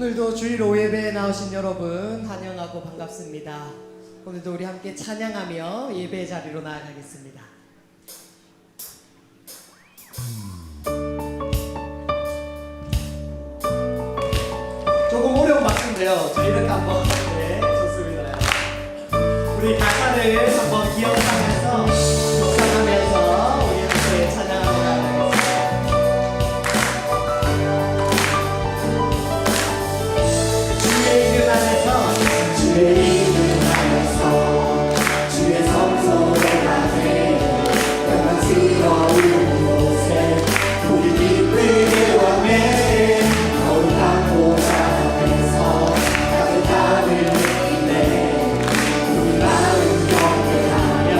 오늘도 주일 오예배에 나오신 여러분 환영하고 반갑습니다. 오늘도 우리 함께 찬양하며 예배 자리로 나아가겠습니다. 조금 어려운 박수인데요. 저 이렇게 한번 좋습니다. 우리 가사를 한번 기억하면서 묵상하면서 우리 함께 찬양하며 나아가겠습니다. 주의 이름 안에서 주의 이름 안에서 주의 성소를 가네 영광스러운 곳에 우리 기쁨의 왕래 거룩한 보좌 앞에서 따뜻함을 느끼네 우리 마음 경배하며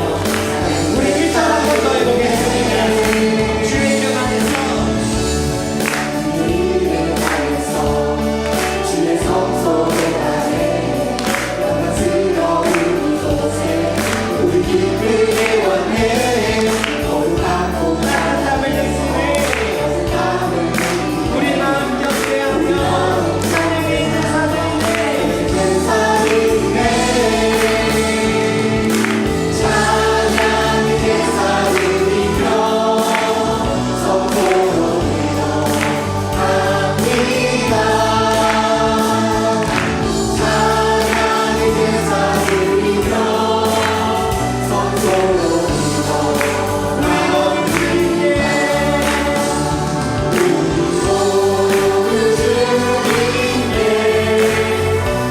우리 길처럼 한번 더 해보겠습니다. 주의 이름 안에서 주의 이름 안에서 주의 성소를 가네 영광스러운 이곳에 우리 기쁨의 원해 거룩한 보좌 따뜻함을 느끼네 우리 마음 경배하며 찬양의 인사드리네 찬양의 제사드리며 성도로 합니다. 찬양의 제사드리며 성도로 우리 모든 주님께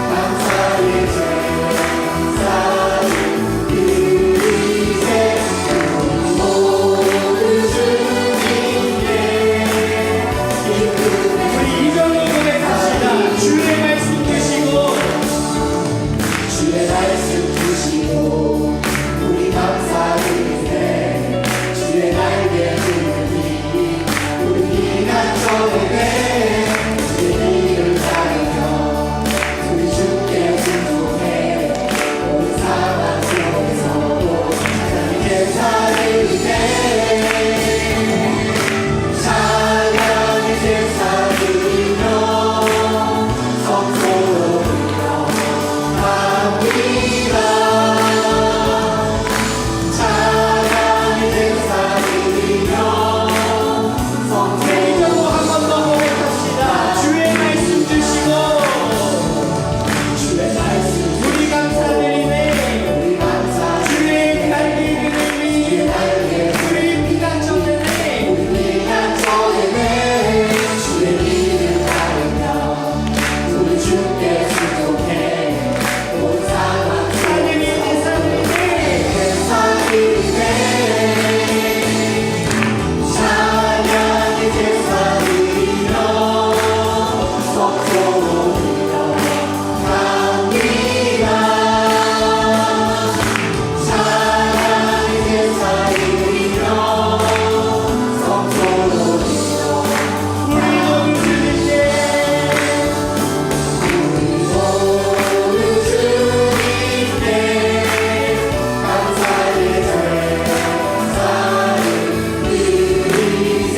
감사의 제사를 드리세 우리 모든 주님께 우리 이정으로 고백합시다. 주의 말씀 드시고 주의 말씀 주시고 우리 감사드리네 주의 날개 들으니 우리 피난 처음에 주의 이름 따르며 우리 주께 순종해 온 상황 속에서도 찬양의 제사드리네 찬양의 제사드리며 성소로 합니다. 찬양의 제사드리며 성세이적으로 한 번 더 고백합시다. 주의 말씀 주시고 주의 말씀 우리 감사드리네 우리 감사 주의 날개 그늘이 우리 피난처되네 우리 피난처되네 주의 이름 따르며 우리 주께 순종해 온 상황 찬양의 제사드리네 찬양의 제사드리며 성소로 합니다. 찬양의 제사드리며 성소로 우리 모든 주님께 감사의 제사를 드리세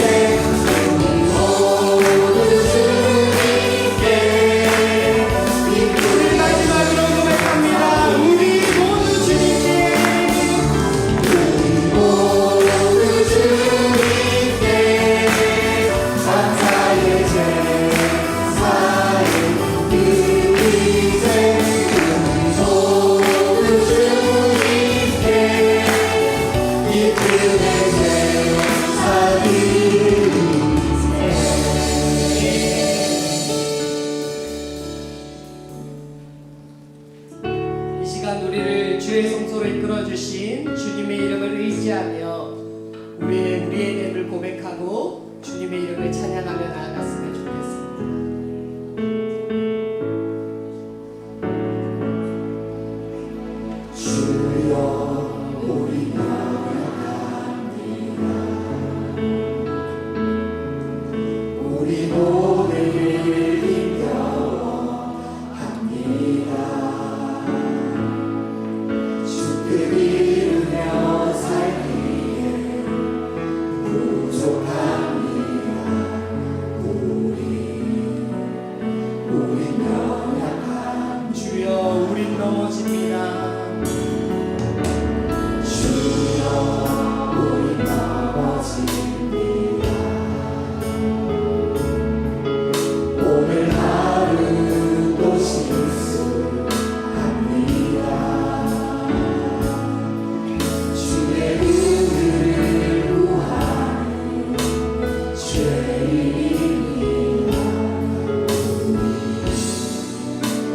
우리 모든 주님께 우리 마지막으로 고백합니다. 우리 모든 주님께 감사의 제사를 드리세 우리 모든 주님께 기쁨의 제사 드리세 이 시간 우리를 주의 성소로 이끌어 주신 주님의 이름을 의지하며 우리의 됨을 고백하고 주님의 이름을 찬양하며 나아갔으면 좋겠습니다. 주여 우리 나아갑니다. 우리 몸을 힘겨워합니다. 주께 비르며 살기에 부족합니다.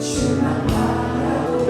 주만 바라보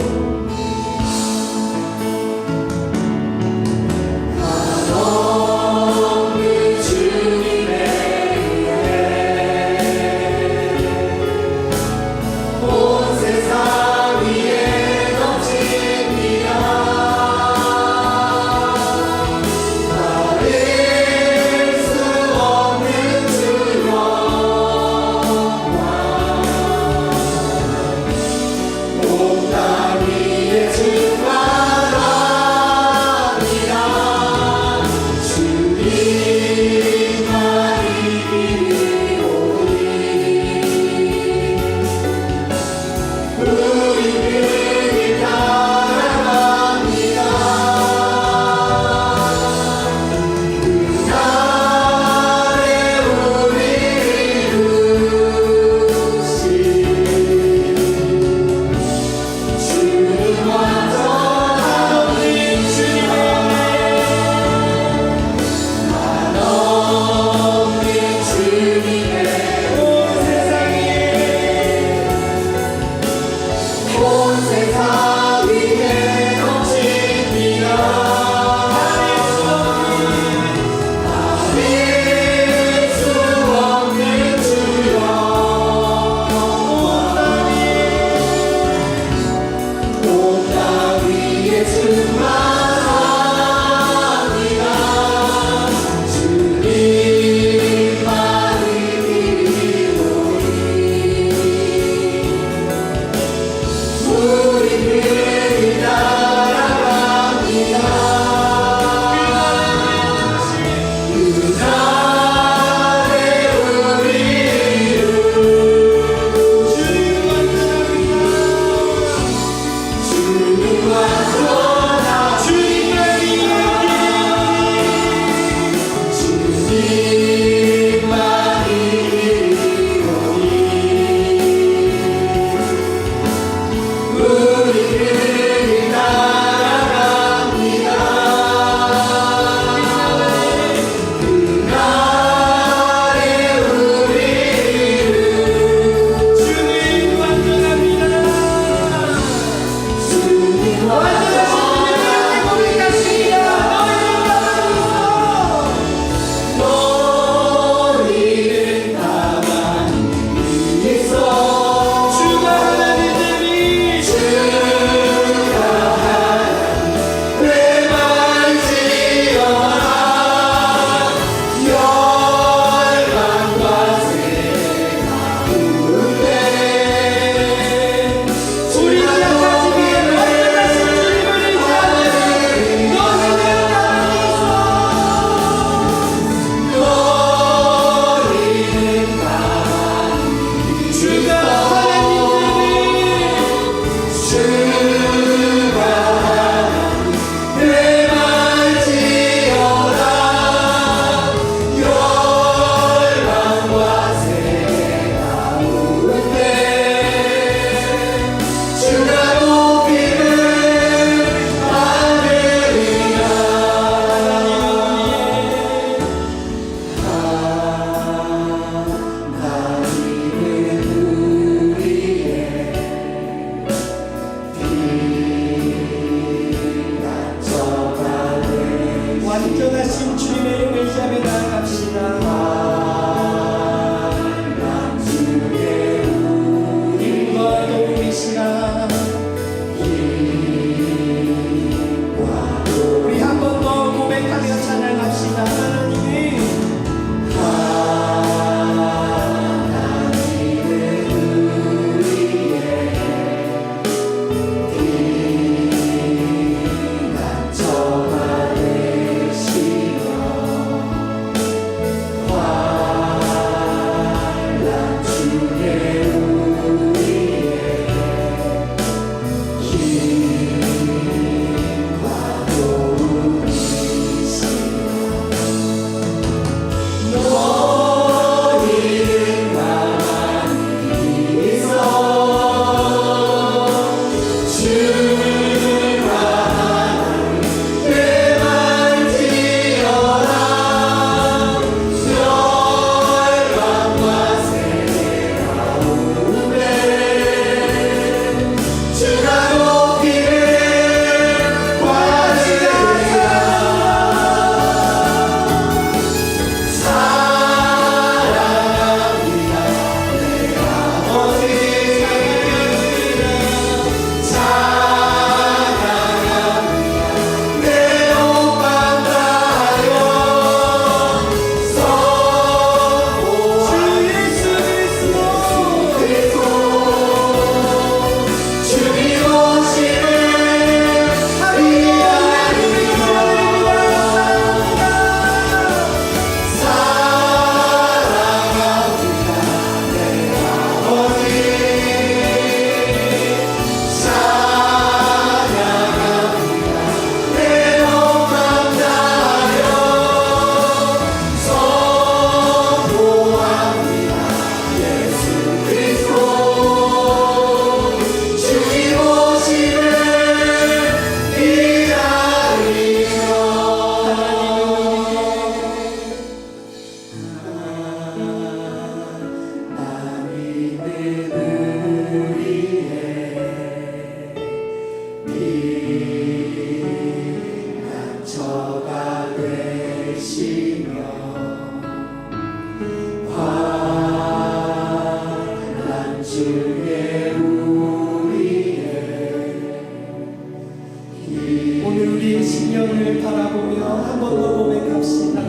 오늘 우리의 심령을 바라보며 한 번 더 고백합시다.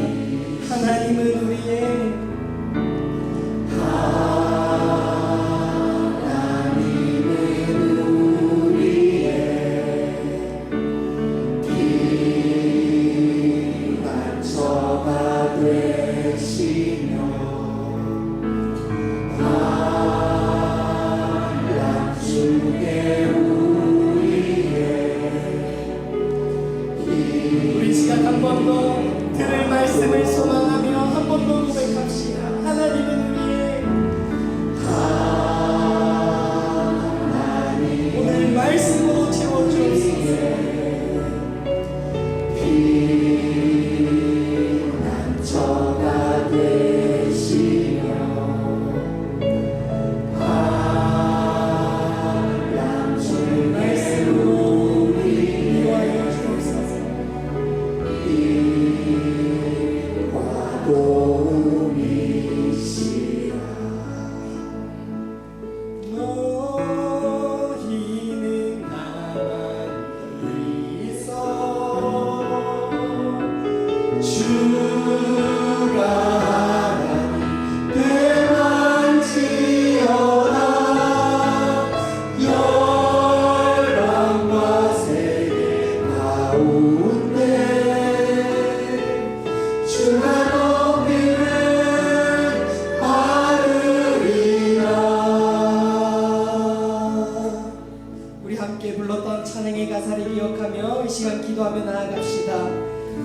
하나님은 우리의 우리 지각 한 번 더 들을 말씀을 소망하며 한 번 더 고백합시다. 하나님은 우리의 오늘 말씀으로 채워주옵소서. 피난처가 되시며 환난 중에 말씀으로 인도하여 주옵소서. 빛과 도움이시라. 너희는 가만히 있어 주가 하나님 되만지어라. 열방과 세계 가운데 주가 높이를 바르리라. 우리 함께 불렀던 찬양의 가사를 기억하며 이 시간 기도하며 나아갑시다.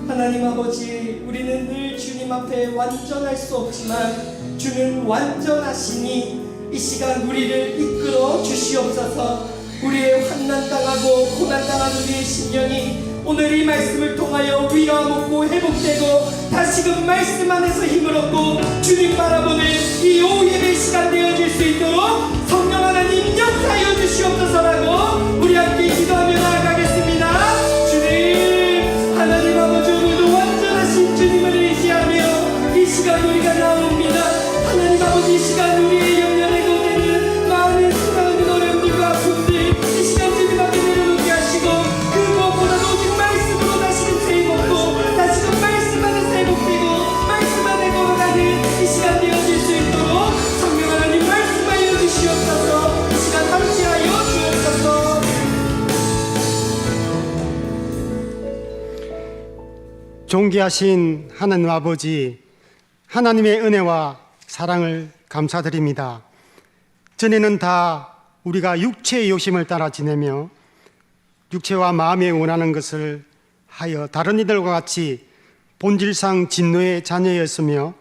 하나님 아버지, 우리는 늘 주님 앞에 완전할 수 없지만 주는 완전하시니 이 시간 우리를 이끌어 주시옵소서. 우리의 환난당하고 고난당한 우리의 심령이 오늘 이 말씀을 통하여 위로함 얻고 회복되고 다시금 말씀 안에서 힘을 얻고 주님 바라보는 이 오후 예배 시간 되어질 수 있도록 성령 하나님 역사하여 주시옵소서라고 우리 함께 기도하며 나아가겠습니다. 주님, 하나님 아버지, 오늘도 완전하신 주님을 의지하며 이 시간 우리가 나옵니다. 하나님 아버지, 이 시간 우리의 영년에 고되는 많은 수많은 어려움들과 아픔들 이 시간 주님 앞에 내려놓게 하시고 그 무엇보다도 오직 말씀으로 다시금 회복되고 다시금 말씀 안에서 회복되고 말씀 안에 걸어가는 이 시간 되어질 수 있도록 성령 하나님 말씀하여 주시옵소서. 이 시간 함께하여 주옵소서. 존귀하신 하나님 아버지, 하나님의 은혜와 사랑을 감사드립니다. 전에는 다 우리가 육체의 욕심을 따라 지내며 육체와 마음에 원하는 것을 하여 다른 이들과 같이 본질상 진노의 자녀였으며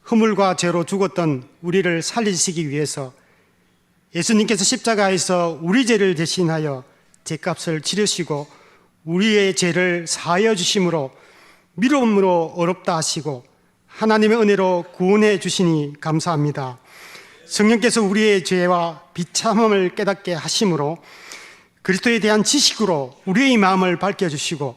허물과 죄로 죽었던 우리를 살리시기 위해서 예수님께서 십자가에서 우리 죄를 대신하여 죄값을 치르시고 우리의 죄를 사하여 주심으로 미움으로 어렵다 하시고 하나님의 은혜로 구원해 주시니 감사합니다. 성령께서 우리의 죄와 비참함을 깨닫게 하심으로 그리스도에 대한 지식으로 우리의 마음을 밝혀주시고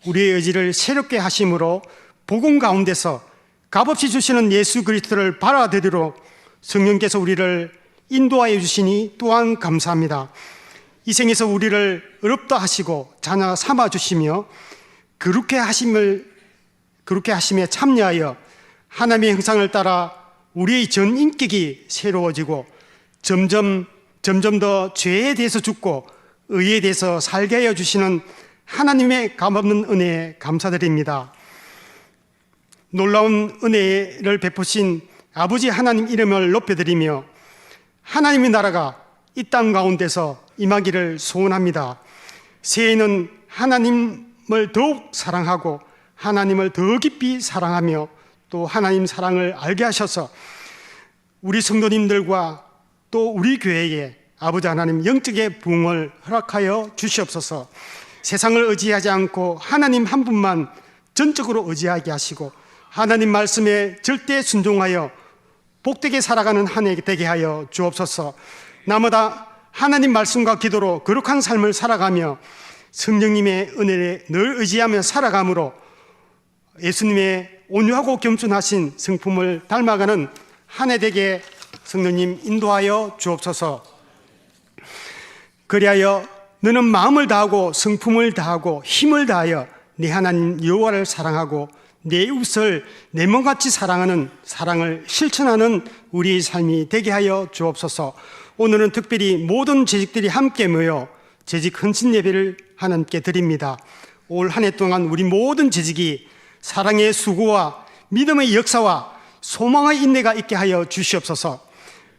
우리의 의지를 새롭게 하심으로 복음 가운데서 값없이 주시는 예수 그리스도를 받아들이도록 성령께서 우리를 인도하여 주시니 또한 감사합니다. 이 생에서 우리를 의롭다 하시고 자녀 삼아 주시며 그렇게 하심에 참여하여 하나님의 형상을 따라 우리의 전 인격이 새로워지고 점점 더 죄에 대해서 죽고 의에 대해서 살게 하여 주시는 하나님의 값없는 은혜에 감사드립니다. 놀라운 은혜를 베푸신 아버지 하나님 이름을 높여드리며 하나님의 나라가 이 땅 가운데서 임하기를 소원합니다. 새해에는 하나님을 더욱 사랑하고 하나님을 더 깊이 사랑하며 또 하나님 사랑을 알게 하셔서 우리 성도님들과 또 우리 교회에 아버지 하나님 영적의 부흥을 허락하여 주시옵소서. 세상을 의지하지 않고 하나님 한 분만 전적으로 의지하게 하시고 하나님 말씀에 절대 순종하여 복되게 살아가는 한 해 되게 하여 주옵소서. 나마다 하나님 말씀과 기도로 거룩한 삶을 살아가며 성령님의 은혜에 늘 의지하며 살아감으로 예수님의 온유하고 겸손하신 성품을 닮아가는 한 해 되게 성령님 인도하여 주옵소서. 그리하여 너는 마음을 다하고 성품을 다하고 힘을 다하여 네 하나님 여호와를 사랑하고 내 이웃을 내 몸같이 사랑하는 사랑을 실천하는 우리의 삶이 되게 하여 주옵소서. 오늘은 특별히 모든 재직들이 함께 모여 재직 헌신 예배를 하나님께 드립니다. 올 한 해 동안 우리 모든 재직이 사랑의 수고와 믿음의 역사와 소망의 인내가 있게 하여 주시옵소서.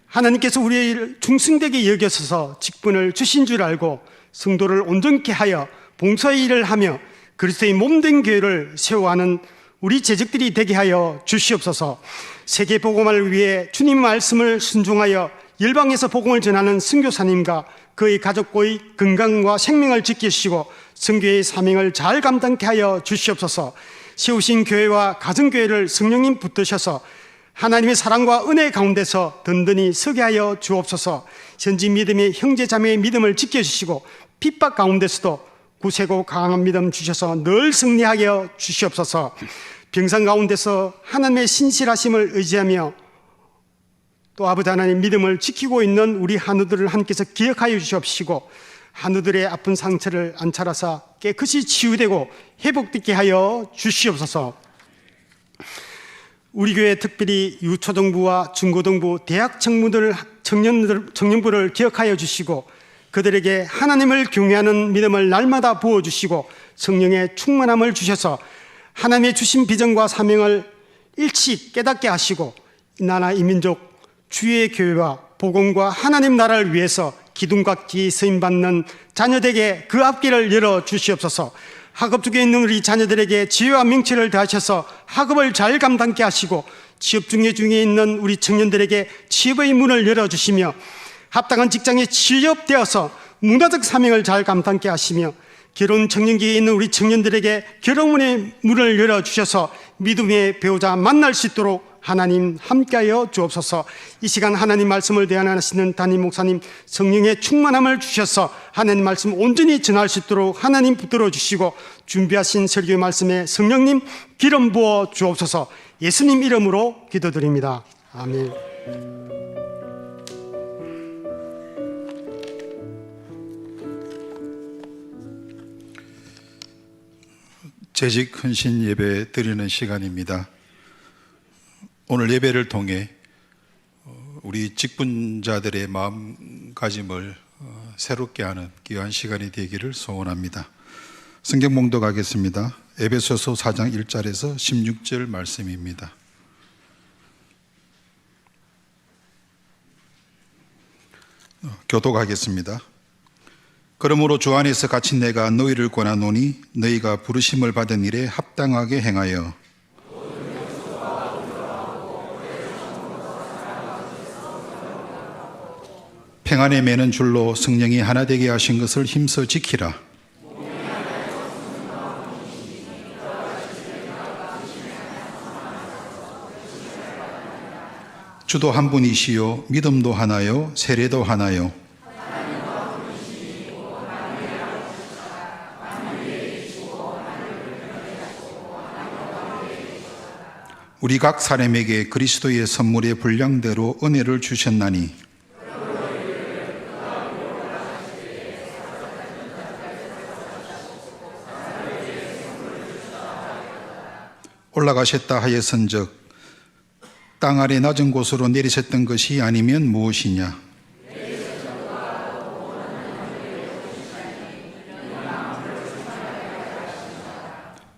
하나님께서 우리를 중승되게 여겨서서 직분을 주신 줄 알고 성도를 온전케 하여 봉사의 일을 하며 그리스도의 몸된 교회를 세워가는 우리 재직들이 되게 하여 주시옵소서. 세계 복음화를 위해 주님 말씀을 순종하여 열방에서 복음을 전하는 선교사님과 그의 가족과의 건강과 생명을 지키시고 선교의 사명을 잘 감당케 하여 주시옵소서. 세우신 교회와 가정교회를 성령님 붙드셔서 하나님의 사랑과 은혜 가운데서 든든히 서게 하여 주옵소서. 현지 믿음의 형제 자매의 믿음을 지켜주시고 핍박 가운데서도 굳세고 강한 믿음 주셔서 늘 승리하게 하여 주시옵소서. 병상 가운데서 하나님의 신실하심을 의지하며 또 아버지 하나님 믿음을 지키고 있는 우리 한우들을 하나님께서 기억하여 주시옵시고 한우들의 아픈 상처를 안찰하사 깨끗이 치유되고 회복되게 하여 주시옵소서. 우리 교회 특별히 유초등부와 중고등부, 대학 청년부를 기억하여 주시고 그들에게 하나님을 경외하는 믿음을 날마다 부어주시고 성령의 충만함을 주셔서 하나님의 주신 비전과 사명을 일치 깨닫게 하시고 이 나라 이 민족 주의 교회와 복음과 하나님 나라를 위해서 기둥각기 쓰임받는 자녀들에게 그 앞길을 열어주시옵소서. 학업 중에 있는 우리 자녀들에게 지혜와 명철을 더하셔서 학업을 잘 감당케 하시고 취업 중에 있는 우리 청년들에게 취업의 문을 열어주시며 합당한 직장에 취업되어서 문화적 사명을 잘 감당케 하시며 결혼 청년기에 있는 우리 청년들에게 결혼문의 문을 열어주셔서 믿음의 배우자 만날 수 있도록 하나님 함께하여 주옵소서. 이 시간 하나님 말씀을 대안하시는 담임 목사님 성령의 충만함을 주셔서 하나님 말씀 온전히 전할 수 있도록 하나님 붙들어 주시고 준비하신 설교의 말씀에 성령님 기름 부어 주옵소서. 예수님 이름으로 기도드립니다. 아멘. 재직 헌신 예배 드리는 시간입니다. 오늘 예배를 통해 우리 직분자들의 마음가짐을 새롭게 하는 귀한 시간이 되기를 소원합니다. 성경 봉독하겠습니다. 에베소서 4장 1절에서 16절 말씀입니다. 교독하겠습니다. 그러므로 주 안에서 갇힌 내가 너희를 권하노니 너희가 부르심을 받은 일에 합당하게 행하여 평안에 매는 줄로 성령이 하나 되게 하신 것을 힘써 지키라. 주도 한 분이시요 믿음도 하나요 세례도 하나요 우리 각 사람에게 그리스도의 선물의 분량대로 은혜를 주셨나니 올라가셨다 하였은즉 땅 아래 낮은 곳으로 내리셨던 것이 아니면 무엇이냐?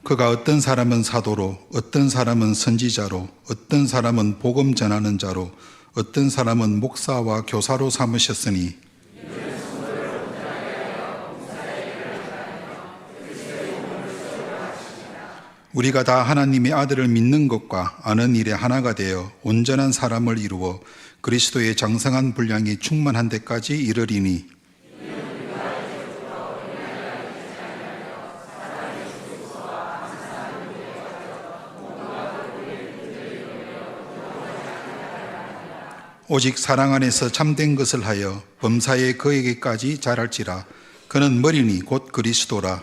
그가 어떤 사람은 사도로, 어떤 사람은 선지자로, 어떤 사람은 복음 전하는 자로, 어떤 사람은 목사와 교사로 삼으셨으니 우리가 다 하나님의 아들을 믿는 것과 아는 일에 하나가 되어 온전한 사람을 이루어 그리스도의 장성한 분량이 충만한 데까지 이르리니 오직 사랑 안에서 참된 것을 하여 범사에 그에게까지 자랄지라. 그는 머리니 곧 그리스도라.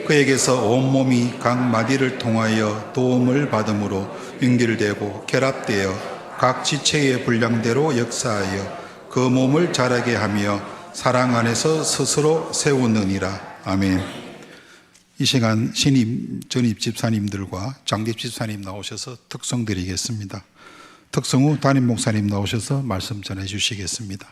그에게서 온몸이 각 마디를 통하여 도움을 받음으로 연결되고 결합되어 각 지체의 분량대로 역사하여 그 몸을 자라게 하며 사랑 안에서 스스로 세우느니라. 아멘. 이 시간 신임 전입 집사님들과 장립 집사님 나오셔서 특송 드리겠습니다. 특송 후 담임 목사님 나오셔서 말씀 전해 주시겠습니다.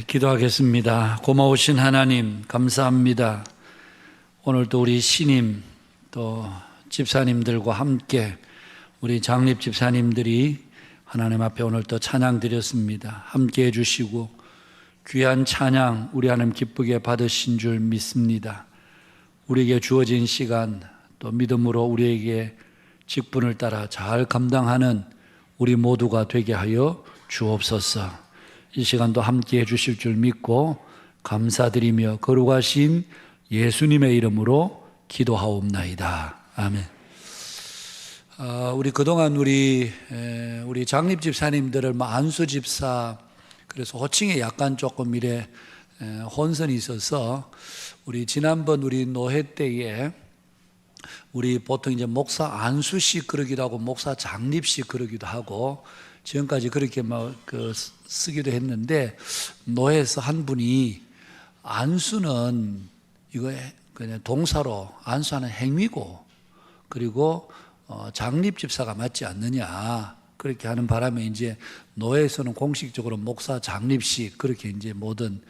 기도하겠습니다. 고마우신 하나님 감사합니다. 오늘도 우리 신임 또 집사님들과 함께 우리 장립 집사님들이 하나님 앞에 오늘 또 찬양 드렸습니다. 함께 해주시고 귀한 찬양 우리 하나님 기쁘게 받으신 줄 믿습니다. 우리에게 주어진 시간 또 믿음으로 우리에게 직분을 따라 잘 감당하는 우리 모두가 되게 하여 주옵소서. 이 시간도 함께 해주실 줄 믿고 감사드리며 거룩하신 예수님의 이름으로 기도하옵나이다. 아멘. 우리 그동안 우리 장립 집사님들을 안수 집사 그래서 호칭에 약간 조금 이래 혼선이 있어서 우리 지난번 우리 노회 때에 우리 보통 이제 목사 안수식 그러기도 하고 목사 장립식 그러기도 하고 지금까지 그렇게 쓰기도 했는데 노회에서 한 분이 안수는 이거 그냥 동사로 안수하는 행위고 그리고 장립 집사가 맞지 않느냐 그렇게 하는 바람에 이제 노회에서는 공식적으로 목사 장립식 그렇게 이제 모든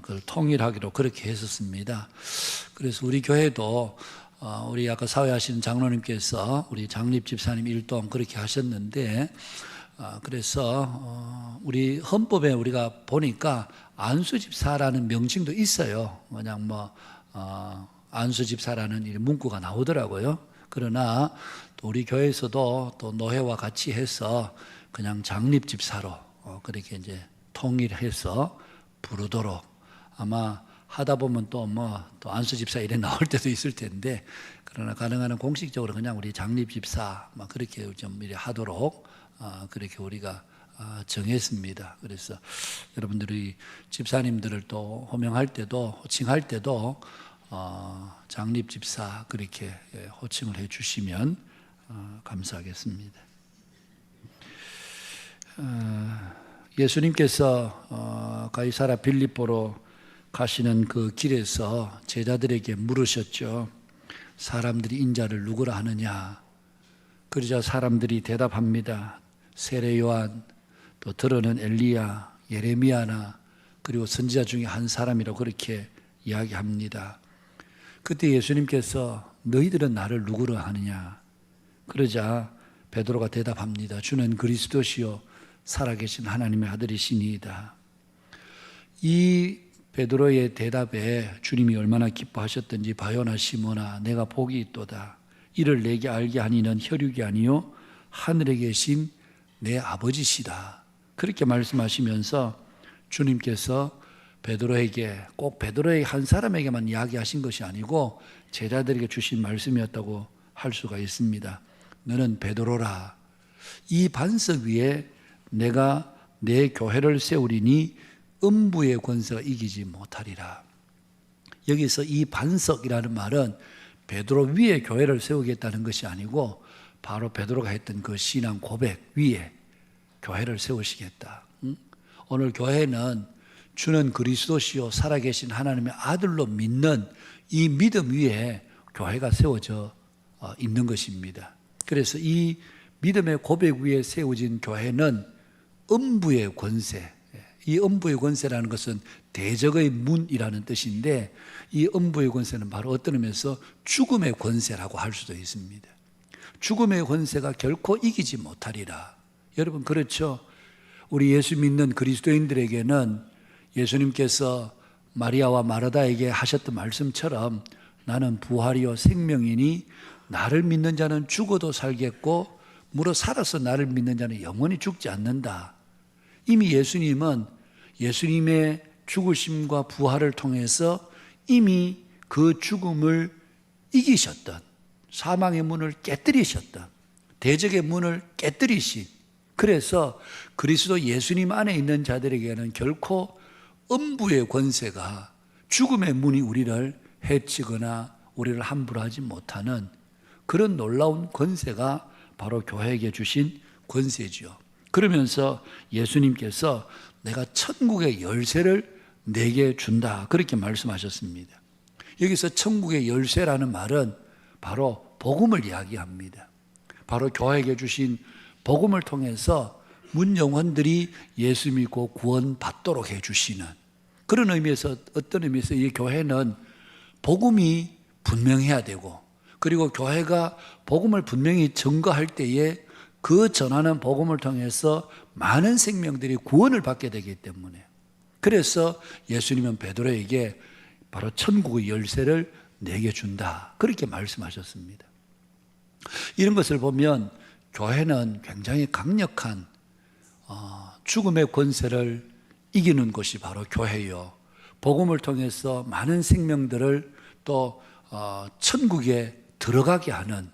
그걸 통일하기로 그렇게 했었습니다. 그래서 우리 교회도 우리 아까 사회하시는 장로님께서 우리 장립 집사님 일동 그렇게 하셨는데 그래서 우리 헌법에 우리가 보니까 안수집사라는 명칭도 있어요. 그냥 안수집사라는 문구가 나오더라고요. 그러나 또 우리 교회에서도 또 노회와 같이 해서 그냥 장립집사로 그렇게 이제 통일해서 부르도록 아마 하다 보면 또 또 안수 집사 이래 나올 때도 있을 텐데, 그러나 가능한 공식적으로 그냥 우리 장립 집사 그렇게 좀 이래 하도록 그렇게 우리가 정했습니다. 그래서 여러분들이 집사님들을 또 호명할 때도, 호칭할 때도 장립 집사 그렇게 호칭을 해주시면 감사하겠습니다. 예수님께서 가이사라 빌립보로 가시는 그 길에서 제자들에게 물으셨죠. 사람들이 인자를 누구라 하느냐? 그러자 사람들이 대답합니다. 세례 요한, 또 들어는 엘리야, 예레미야나 그리고 선지자 중에 한 사람이라고 그렇게 이야기합니다. 그때 예수님께서 너희들은 나를 누구라 하느냐? 그러자 베드로가 대답합니다. 주는 그리스도시요 살아계신 하나님의 아들이시니이다. 이 베드로의 대답에 주님이 얼마나 기뻐하셨던지, 바요나 시몬아 내가 복이 있도다. 이를 내게 알게 하니 는 혈육이 아니요 하늘에 계신 내 아버지시다. 그렇게 말씀하시면서 주님께서 베드로에게, 꼭 베드로의 한 사람에게만 이야기하신 것이 아니고 제자들에게 주신 말씀이었다고 할 수가 있습니다. 너는 베드로라. 이 반석 위에 내가 내 교회를 세우리니 음부의 권세가 이기지 못하리라. 여기서 이 반석이라는 말은 베드로 위에 교회를 세우겠다는 것이 아니고 바로 베드로가 했던 그 신앙 고백 위에 교회를 세우시겠다. 오늘 교회는 주는 그리스도시요 살아계신 하나님의 아들로 믿는 이 믿음 위에 교회가 세워져 있는 것입니다. 그래서 이 믿음의 고백 위에 세워진 교회는 음부의 권세, 이 음부의 권세라는 것은 대적의 문이라는 뜻인데, 이 음부의 권세는 바로 어떤 의미에서 죽음의 권세라고 할 수도 있습니다. 죽음의 권세가 결코 이기지 못하리라. 여러분 그렇죠? 우리 예수 믿는 그리스도인들에게는 예수님께서 마리아와 마르다에게 하셨던 말씀처럼 나는 부활이요 생명이니 나를 믿는 자는 죽어도 살겠고 무릇 살아서 나를 믿는 자는 영원히 죽지 않는다. 이미 예수님은 예수님의 죽으심과 부활을 통해서 이미 그 죽음을 이기셨던, 사망의 문을 깨뜨리셨던, 대적의 문을 깨뜨리신, 그래서 그리스도 예수님 안에 있는 자들에게는 결코 음부의 권세가, 죽음의 문이 우리를 해치거나 우리를 함부로 하지 못하는 그런 놀라운 권세가 바로 교회에게 주신 권세지요. 그러면서 예수님께서 내가 천국의 열쇠를 내게 준다 그렇게 말씀하셨습니다. 여기서 천국의 열쇠라는 말은 바로 복음을 이야기합니다. 바로 교회에게 주신 복음을 통해서 문 영혼들이 예수 믿고 구원받도록 해주시는 그런 의미에서, 어떤 의미에서 이 교회는 복음이 분명해야 되고, 그리고 교회가 복음을 분명히 증거할 때에 그 전하는 복음을 통해서 많은 생명들이 구원을 받게 되기 때문에, 그래서 예수님은 베드로에게 바로 천국의 열쇠를 내게 준다 그렇게 말씀하셨습니다. 이런 것을 보면 교회는 굉장히 강력한 죽음의 권세를 이기는 것이 바로 교회요, 복음을 통해서 많은 생명들을 또 천국에 들어가게 하는,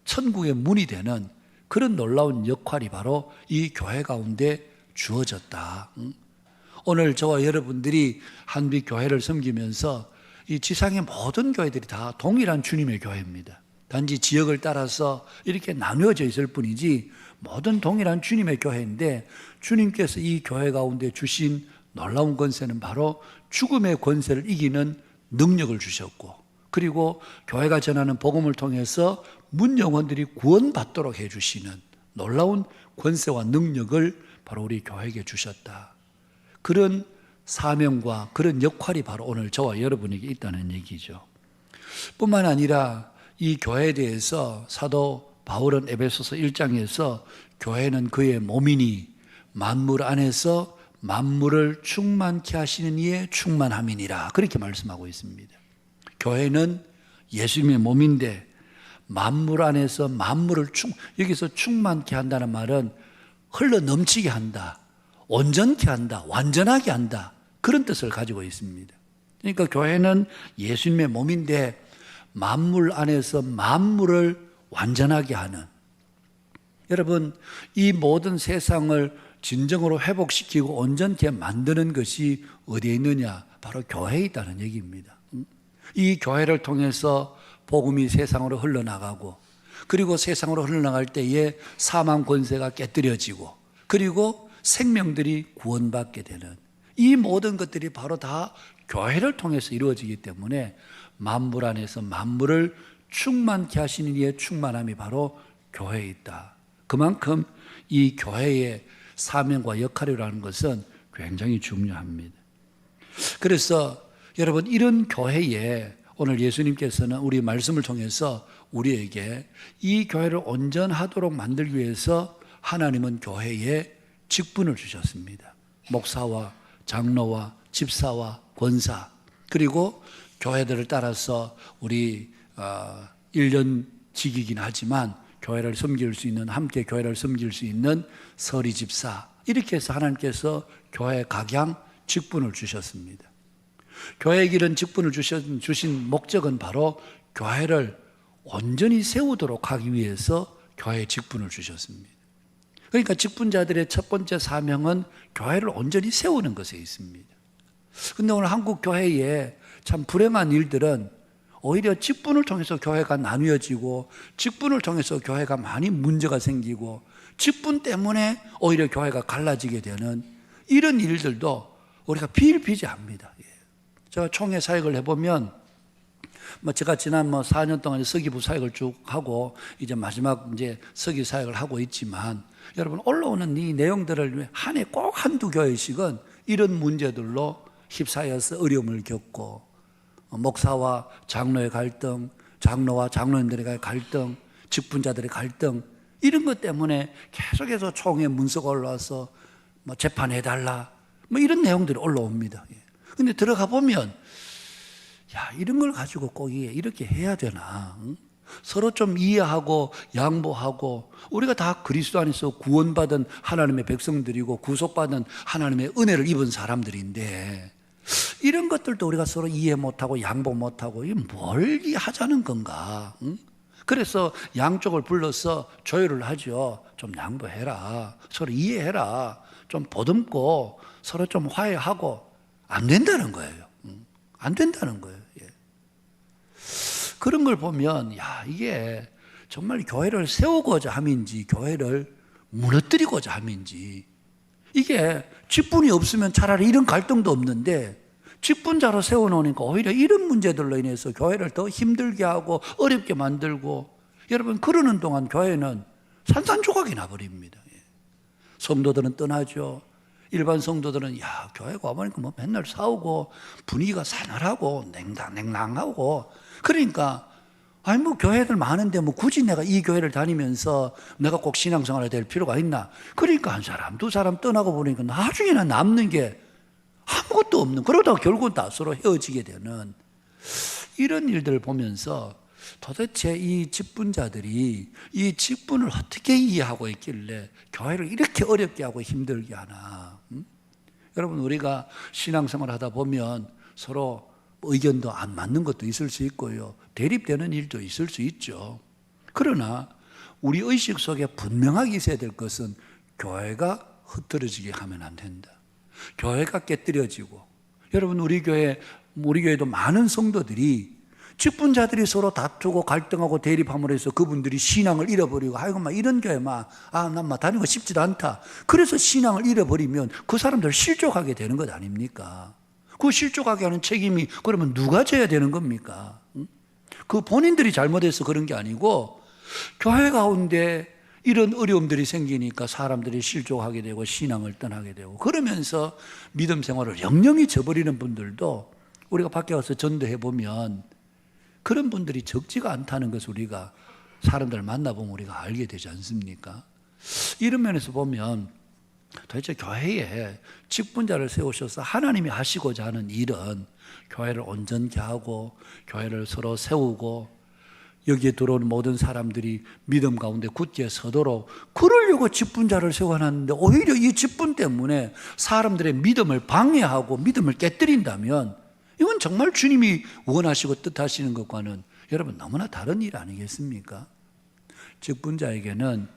천국의 문이 되는 그런 놀라운 역할이 바로 이 교회 가운데 주어졌다. 오늘 저와 여러분들이 한빛교회를 섬기면서 이 지상의 모든 교회들이 다 동일한 주님의 교회입니다. 단지 지역을 따라서 이렇게 나누어져 있을 뿐이지 모든 동일한 주님의 교회인데, 주님께서 이 교회 가운데 주신 놀라운 권세는 바로 죽음의 권세를 이기는 능력을 주셨고, 그리고 교회가 전하는 복음을 통해서 문 영혼들이 구원받도록 해주시는 놀라운 권세와 능력을 바로 우리 교회에게 주셨다. 그런 사명과 그런 역할이 바로 오늘 저와 여러분에게 있다는 얘기죠. 뿐만 아니라 이 교회에 대해서 사도 바울은 에베소서 1장에서 교회는 그의 몸이니 만물 안에서 만물을 충만케 하시는 이의 충만함이니라 그렇게 말씀하고 있습니다. 교회는 예수님의 몸인데 만물 안에서 만물을 여기서 충만케 한다는 말은 흘러 넘치게 한다, 온전케 한다, 완전하게 한다 그런 뜻을 가지고 있습니다. 그러니까 교회는 예수님의 몸인데 만물 안에서 만물을 완전하게 하는, 여러분 이 모든 세상을 진정으로 회복시키고 온전케 만드는 것이 어디에 있느냐? 바로 교회에 있다는 얘기입니다. 이 교회를 통해서 복음이 세상으로 흘러나가고, 그리고 세상으로 흘러나갈 때에 사망 권세가 깨뜨려지고, 그리고 생명들이 구원받게 되는, 이 모든 것들이 바로 다 교회를 통해서 이루어지기 때문에 만물 안에서 만물을 충만케 하시는 이의 충만함이 바로 교회에 있다. 그만큼 이 교회의 사명과 역할이라는 것은 굉장히 중요합니다. 그래서 여러분, 이런 교회에 오늘 예수님께서는 우리 말씀을 통해서 우리에게 이 교회를 온전하도록 만들기 위해서 하나님은 교회에 직분을 주셨습니다. 목사와 장로와 집사와 권사, 그리고 교회들을 따라서 우리 1년 직이긴 하지만 교회를 섬길 수 있는, 함께 교회를 섬길 수 있는 서리 집사, 이렇게 해서 하나님께서 교회 각양 직분을 주셨습니다. 교회에 이런 직분을 주신 목적은 바로 교회를 온전히 세우도록 하기 위해서 교회에 직분을 주셨습니다. 그러니까 직분자들의 첫 번째 사명은 교회를 온전히 세우는 것에 있습니다. 그런데 오늘 한국 교회에 참 불행한 일들은 오히려 직분을 통해서 교회가 나뉘어지고, 직분을 통해서 교회가 많이 문제가 생기고, 직분 때문에 오히려 교회가 갈라지게 되는 이런 일들도 우리가 비일비재합니다. 제가 총회 사역을 해보면, 제가 지난 4년 동안 서기부 사역을 쭉 하고 이제 마지막 이제 서기 사역을 하고 있지만, 여러분 올라오는 이 내용들을 한 해 꼭 한두 교회씩은 이런 문제들로 휩싸여서 어려움을 겪고, 목사와 장로의 갈등, 장로와 장로님들의 갈등, 직분자들의 갈등, 이런 것 때문에 계속해서 총회 문서가 올라와서 재판해달라, 이런 내용들이 올라옵니다. 근데 들어가 보면, 야, 이런 걸 가지고 꼭 이렇게 해야 되나? 응? 서로 좀 이해하고 양보하고, 우리가 다 그리스도 안에서 구원받은 하나님의 백성들이고 구속받은 하나님의 은혜를 입은 사람들인데, 이런 것들도 우리가 서로 이해 못하고 양보 못하고, 이게 뭘 하자는 건가? 응? 그래서 양쪽을 불러서 조율을 하죠. 좀 양보해라, 서로 이해해라, 좀 보듬고 서로 좀 화해하고. 안 된다는 거예요. 안 된다는 거예요. 그런 걸 보면, 야, 이게 정말 교회를 세우고자 함인지 교회를 무너뜨리고자 함인지, 이게 직분이 없으면 차라리 이런 갈등도 없는데, 직분자로 세워놓으니까 오히려 이런 문제들로 인해서 교회를 더 힘들게 하고 어렵게 만들고, 여러분 그러는 동안 교회는 산산조각이 나버립니다. 성도들은 떠나죠. 일반 성도들은, 야, 교회가 와보니까 맨날 싸우고 분위기가 사늘하고 냉랭하고, 그러니까 교회들 많은데 굳이 내가 이 교회를 다니면서 내가 꼭 신앙생활을 될 필요가 있나? 그러니까 한 사람 두 사람 떠나고 보니까 나중에는 남는 게 아무것도 없는, 그러다가 결국은 다 서로 헤어지게 되는 이런 일들을 보면서, 도대체 이 직분자들이 이 직분을 어떻게 이해하고 있길래 교회를 이렇게 어렵게 하고 힘들게 하나? 여러분, 우리가 신앙생활 하다 보면 서로 의견도 안 맞는 것도 있을 수 있고요, 대립되는 일도 있을 수 있죠. 그러나 우리 의식 속에 분명하게 있어야 될 것은, 교회가 흐트러지게 하면 안 된다. 교회가 깨뜨려지고, 여러분 우리 교회도 많은 성도들이, 직분자들이 서로 다투고 갈등하고 대립함으로 해서 그분들이 신앙을 잃어버리고, 아이고 이런 교회 난 다니고 싶지도 않다, 그래서 신앙을 잃어버리면 그 사람들 실족하게 되는 것 아닙니까? 그 실족하게 하는 책임이 그러면 누가 져야 되는 겁니까? 그 본인들이 잘못해서 그런 게 아니고, 교회 가운데 이런 어려움들이 생기니까 사람들이 실족하게 되고 신앙을 떠나게 되고, 그러면서 믿음 생활을 영영히 저버리는 분들도 우리가 밖에 가서 전도해 보면 그런 분들이 적지가 않다는 것을 우리가 사람들 만나보면 우리가 알게 되지 않습니까? 이런 면에서 보면 도대체 교회에 직분자를 세우셔서 하나님이 하시고자 하는 일은 교회를 온전케 하고 교회를 서로 세우고 여기에 들어오는 모든 사람들이 믿음 가운데 굳게 서도록, 그러려고 직분자를 세워놨는데 오히려 이 직분 때문에 사람들의 믿음을 방해하고 믿음을 깨뜨린다면 이건 그거는 정말 주님이 원하시고 뜻하시는 것과는 여러분 너무나 다른 일 아니겠습니까? 직분자에게는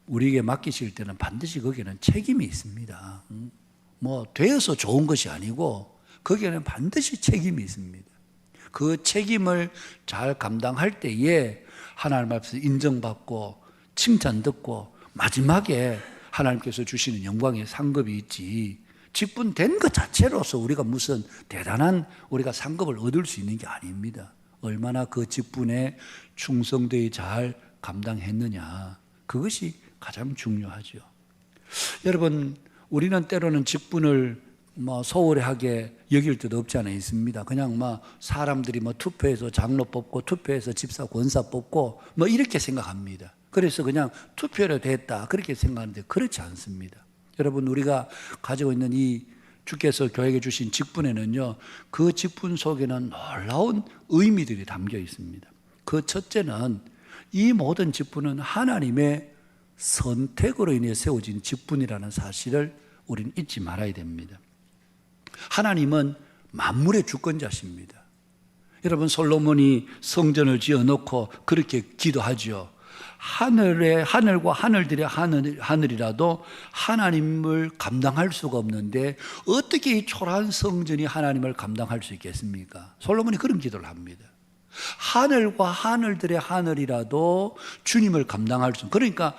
우리에게 맡기실 때는 반드시 거기에는 책임이 있습니다. 뭐 되어서 좋은 것이 아니고 거기에는 반드시 책임이 있습니다. 그 책임을 잘 감당할 때에 하나님 앞에서 인정받고 칭찬 듣고 마지막에 하나님께서 주시는 영광의 상급이 있지, 직분된 것 자체로서 우리가 무슨 대단한 우리가 상급을 얻을 수 있는 게 아닙니다. 얼마나 그 직분에 충성되이 잘 감당했느냐, 그것이 가장 중요하죠. 여러분, 우리는 때로는 직분을 소홀하게 여길 때도 없지 않아 있습니다. 그냥 사람들이 투표해서 장로 뽑고 투표해서 집사 권사 뽑고 이렇게 생각합니다. 그래서 그냥 투표로 됐다 그렇게 생각하는데 그렇지 않습니다. 여러분, 우리가 가지고 있는 이 주께서 교회에 주신 직분에는요, 그 직분 속에는 놀라운 의미들이 담겨 있습니다. 그 첫째는 이 모든 직분은 하나님의 선택으로 인해 세워진 직분이라는 사실을 우리는 잊지 말아야 됩니다. 하나님은 만물의 주권자십니다. 여러분, 솔로몬이 성전을 지어놓고 그렇게 기도하죠. 하늘과 하늘들의 하늘이라도 하나님을 감당할 수가 없는데 어떻게 이 초라한 성전이 하나님을 감당할 수 있겠습니까? 솔로몬이 그런 기도를 합니다. 하늘과 하늘들의 하늘이라도 주님을 감당할 수, 그러니까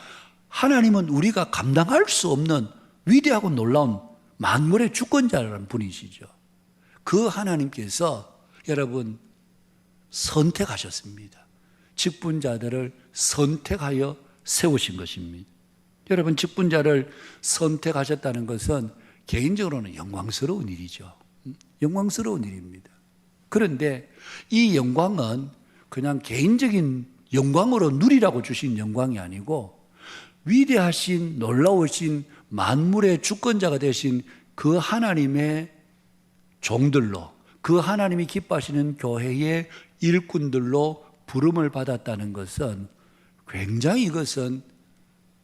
하나님은 우리가 감당할 수 없는 위대하고 놀라운 만물의 주권자라는 분이시죠. 그 하나님께서 여러분 선택하셨습니다. 직분자들을 선택하여 세우신 것입니다. 여러분, 직분자를 선택하셨다는 것은 개인적으로는 영광스러운 일이죠. 영광스러운 일입니다. 그런데 이 영광은 그냥 개인적인 영광으로 누리라고 주신 영광이 아니고 위대하신 놀라우신 만물의 주권자가 되신 그 하나님의 종들로, 그 하나님이 기뻐하시는 교회의 일꾼들로 부름을 받았다는 것은 굉장히 이것은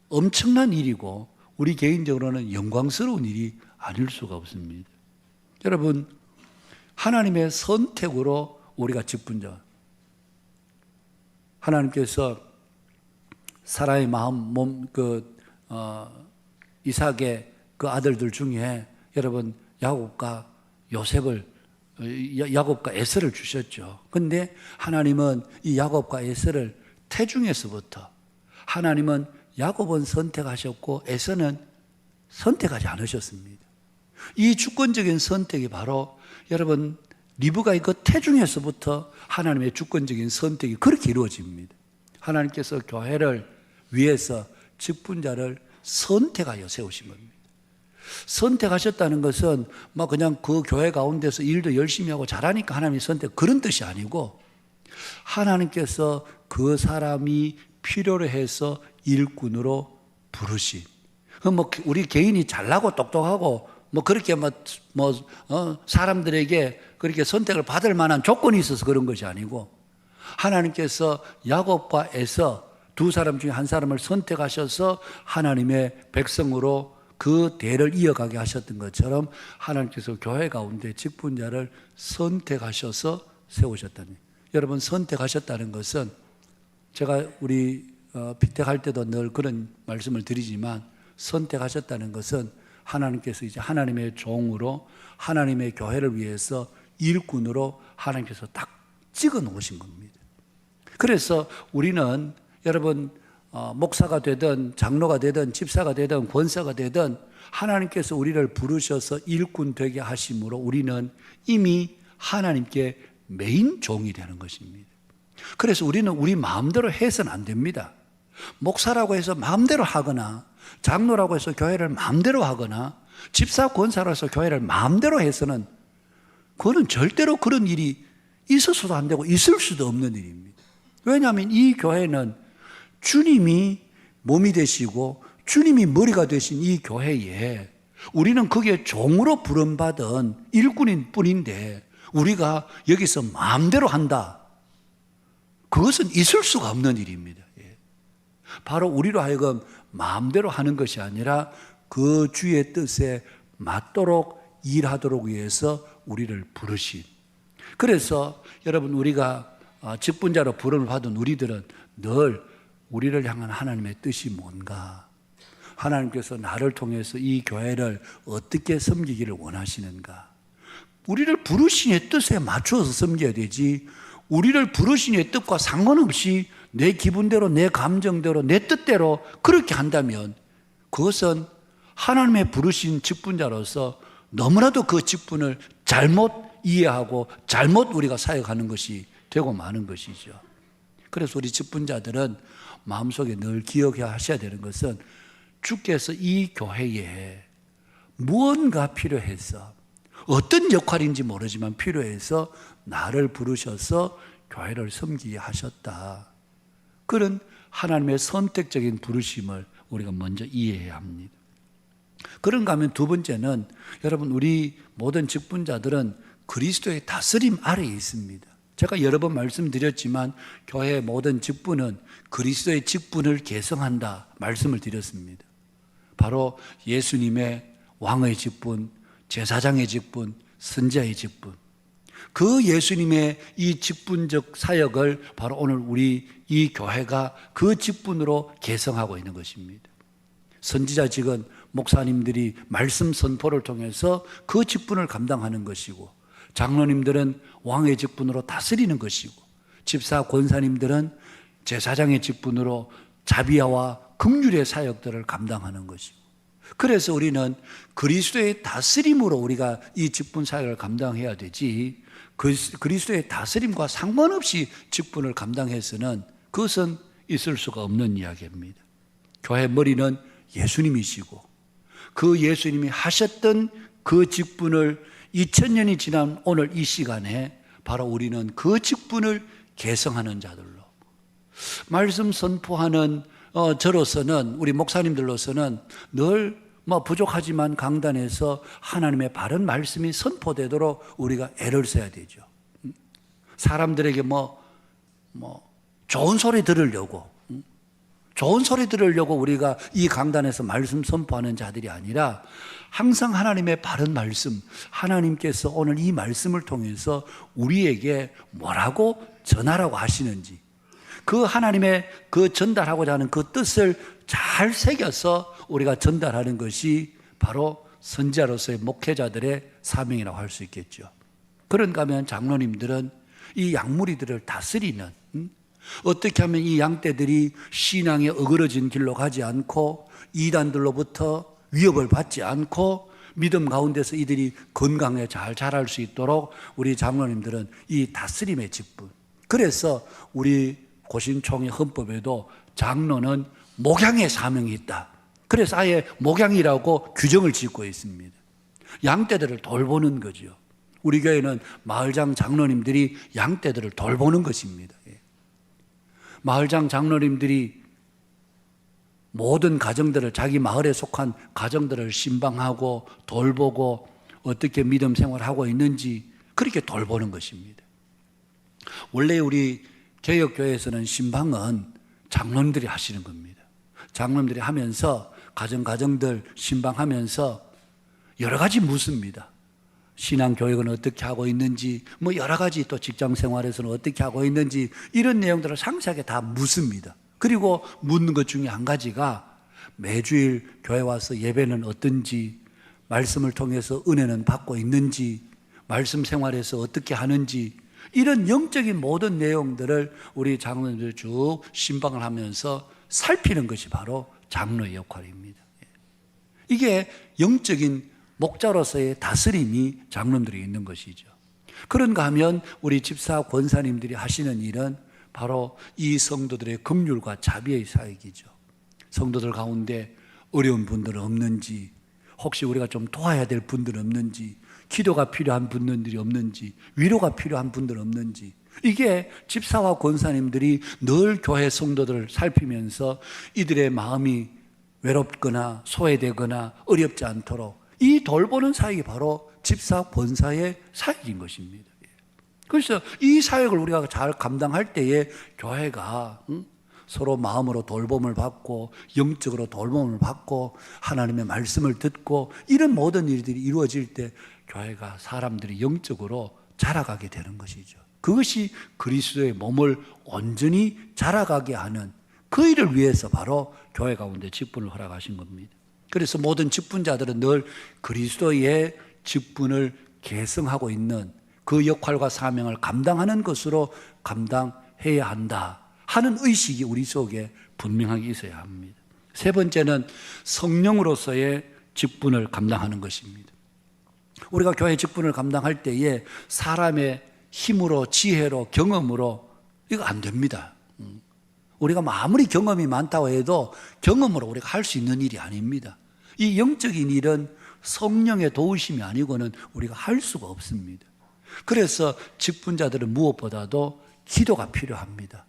엄청난 일이고 우리 개인적으로는 영광스러운 일이 아닐 수가 없습니다. 여러분, 하나님의 선택으로 우리가 직분자, 하나님께서 사라의 마음, 이삭의 그 아들들 중에 여러분 야곱과 에서를 주셨죠. 근데 하나님은 이 야곱과 에서를 태중에서부터 하나님은 야곱은 선택하셨고 에서는 선택하지 않으셨습니다. 이 주권적인 선택이 바로 여러분 리브가의 그 태중에서부터 하나님의 주권적인 선택이 그렇게 이루어집니다. 하나님께서 교회를 위해서 직분자를 선택하여 세우신 겁니다. 선택하셨다는 것은 그냥 그 교회 가운데서 일도 열심히 하고 잘하니까 하나님이 선택, 그런 뜻이 아니고 하나님께서 그 사람이 필요로 해서 일꾼으로 부르신, 우리 개인이 잘나고 똑똑하고 그렇게 사람들에게 그렇게 선택을 받을 만한 조건이 있어서 그런 것이 아니고 하나님께서 야곱과 에서 두 사람 중에 한 사람을 선택하셔서 하나님의 백성으로 그 대를 이어가게 하셨던 것처럼 하나님께서 교회 가운데 직분자를 선택하셔서 세우셨다니. 여러분, 선택하셨다는 것은 제가 우리 피택할 때도 늘 그런 말씀을 드리지만 선택하셨다는 것은 하나님께서 이제 하나님의 종으로 하나님의 교회를 위해서 일꾼으로 하나님께서 딱 찍어 놓으신 겁니다. 그래서 우리는 여러분 목사가 되든 장로가 되든 집사가 되든 권사가 되든 하나님께서 우리를 부르셔서 일꾼 되게 하심으로 우리는 이미 하나님께 메인 종이 되는 것입니다. 그래서 우리는 우리 마음대로 해서는 안 됩니다. 목사라고 해서 마음대로 하거나 장로라고 해서 교회를 마음대로 하거나 집사 권사로 해서 교회를 마음대로 해서는 그거는 절대로 그런 일이 있어서도 안 되고 있을 수도 없는 일입니다. 왜냐하면 이 교회는 주님이 몸이 되시고 주님이 머리가 되신 이 교회에 우리는 거기에 종으로 부름받은 일꾼인 뿐인데 우리가 여기서 마음대로 한다, 그것은 있을 수가 없는 일입니다. 바로 우리로 하여금 마음대로 하는 것이 아니라 그 주의 뜻에 맞도록 일하도록 위해서 우리를 부르신, 그래서 여러분 우리가 직분자로 부름을 받은 우리들은 늘 우리를 향한 하나님의 뜻이 뭔가, 하나님께서 나를 통해서 이 교회를 어떻게 섬기기를 원하시는가, 우리를 부르신 뜻에 맞추어서 섬겨야 되지, 우리를 부르신 뜻과 상관없이 내 기분대로, 내 감정대로, 내 뜻대로 그렇게 한다면 그것은 하나님의 부르신 직분자로서 너무나도 그 직분을 잘못 이해하고 잘못 우리가 사역하는 것이 되고 마는 것이죠. 그래서 우리 직분자들은 마음속에 늘 기억해야 하셔야 되는 것은 주께서 이 교회에 무언가 필요해서, 어떤 역할인지 모르지만 필요해서 나를 부르셔서 교회를 섬기게 하셨다. 그런 하나님의 선택적인 부르심을 우리가 먼저 이해해야 합니다. 그런가 하면 두 번째는, 여러분 우리 모든 직분자들은 그리스도의 다스림 아래에 있습니다. 제가 여러 번 말씀드렸지만 교회의 모든 직분은 그리스도의 직분을 계승한다 말씀을 드렸습니다. 바로 예수님의 왕의 직분, 제사장의 직분, 선지자의 직분, 그 예수님의 이 직분적 사역을 바로 오늘 우리 이 교회가 그 직분으로 계승하고 있는 것입니다. 선지자직은 목사님들이 말씀 선포를 통해서 그 직분을 감당하는 것이고, 장로님들은 왕의 직분으로 다스리는 것이고, 집사 권사님들은 제사장의 직분으로 자비와 긍휼의 사역들을 감당하는 것이고, 그래서 우리는 그리스도의 다스림으로 우리가 이 직분 사역을 감당해야 되지, 그리스도의 다스림과 상관없이 직분을 감당해서는 그것은 있을 수가 없는 이야기입니다. 교회 머리는 예수님이시고 그 예수님이 하셨던 그 직분을 2000년이 지난 오늘 이 시간에 바로 우리는 그 직분을 계승하는 자들로, 말씀 선포하는 저로서는, 우리 목사님들로서는 늘 부족하지만 강단에서 하나님의 바른 말씀이 선포되도록 우리가 애를 써야 되죠. 사람들에게 좋은 소리 들으려고, 우리가 이 강단에서 말씀 선포하는 자들이 아니라 항상 하나님의 바른 말씀, 하나님께서 오늘 이 말씀을 통해서 우리에게 뭐라고 전하라고 하시는지, 그 하나님의 그 전달하고자 하는 그 뜻을 잘 새겨서 우리가 전달하는 것이 바로 선지자로서의 목회자들의 사명이라고 할 수 있겠죠. 그런가 하면 장로님들은 이 양무리들을 다스리는, 어떻게 하면 이 양떼들이 신앙에 어그러진 길로 가지 않고 이단들로부터 위협을 받지 않고 믿음 가운데서 이들이 건강에 잘 자랄 수 있도록 우리 장로님들은 이 다스림의 직분, 그래서 우리 고신총회 헌법에도 장로는 목양의 사명이 있다. 그래서 아예 목양이라고 규정을 짓고 있습니다. 양떼들을 돌보는 거죠. 우리 교회는 마을장 장로님들이 양떼들을 돌보는 것입니다. 마을장 장로님들이 모든 가정들을, 자기 마을에 속한 가정들을 신방하고 돌보고 어떻게 믿음 생활하고 있는지 그렇게 돌보는 것입니다. 원래 우리 개혁교회에서는 신방은 장로님들이 하시는 겁니다. 장로님들이 하면서 가정들 신방하면서 여러 가지 묻습니다. 신앙교육은 어떻게 하고 있는지, 여러 가지 또 직장생활에서는 어떻게 하고 있는지, 이런 내용들을 상세하게 다 묻습니다. 그리고 묻는 것 중에 한 가지가 매주일 교회 와서 예배는 어떤지, 말씀을 통해서 은혜는 받고 있는지, 말씀 생활에서 어떻게 하는지, 이런 영적인 모든 내용들을 우리 장로님들 쭉 신방을 하면서 살피는 것이 바로 장로의 역할입니다. 이게 영적인 목자로서의 다스림이 장로님들이 있는 것이죠. 그런가 하면 우리 집사 권사님들이 하시는 일은 바로 이 성도들의 긍휼과 자비의 사역이죠. 성도들 가운데 어려운 분들은 없는지, 혹시 우리가 좀 도와야 될 분들은 없는지, 기도가 필요한 분들이 없는지, 위로가 필요한 분들은 없는지, 이게 집사와 권사님들이 늘 교회 성도들을 살피면서 이들의 마음이 외롭거나 소외되거나 어렵지 않도록 이 돌보는 사역이 바로 집사 권사의 사역인 것입니다. 그래서 이 사역을 우리가 잘 감당할 때에 교회가 서로 마음으로 돌봄을 받고 영적으로 돌봄을 받고 하나님의 말씀을 듣고 이런 모든 일들이 이루어질 때 교회가 사람들이 영적으로 자라가게 되는 것이죠. 그것이 그리스도의 몸을 온전히 자라가게 하는 그 일을 위해서 바로 교회 가운데 직분을 허락하신 겁니다. 그래서 모든 직분자들은 늘 그리스도의 직분을 계승하고 있는 그 역할과 사명을 감당하는 것으로 감당해야 한다 하는 의식이 우리 속에 분명하게 있어야 합니다. 세 번째는 성령으로서의 직분을 감당하는 것입니다. 우리가 교회 직분을 감당할 때에 사람의 힘으로, 지혜로, 경험으로 이거 안 됩니다. 우리가 아무리 경험이 많다고 해도 경험으로 우리가 할 수 있는 일이 아닙니다. 이 영적인 일은 성령의 도우심이 아니고는 우리가 할 수가 없습니다. 그래서 직분자들은 무엇보다도 기도가 필요합니다.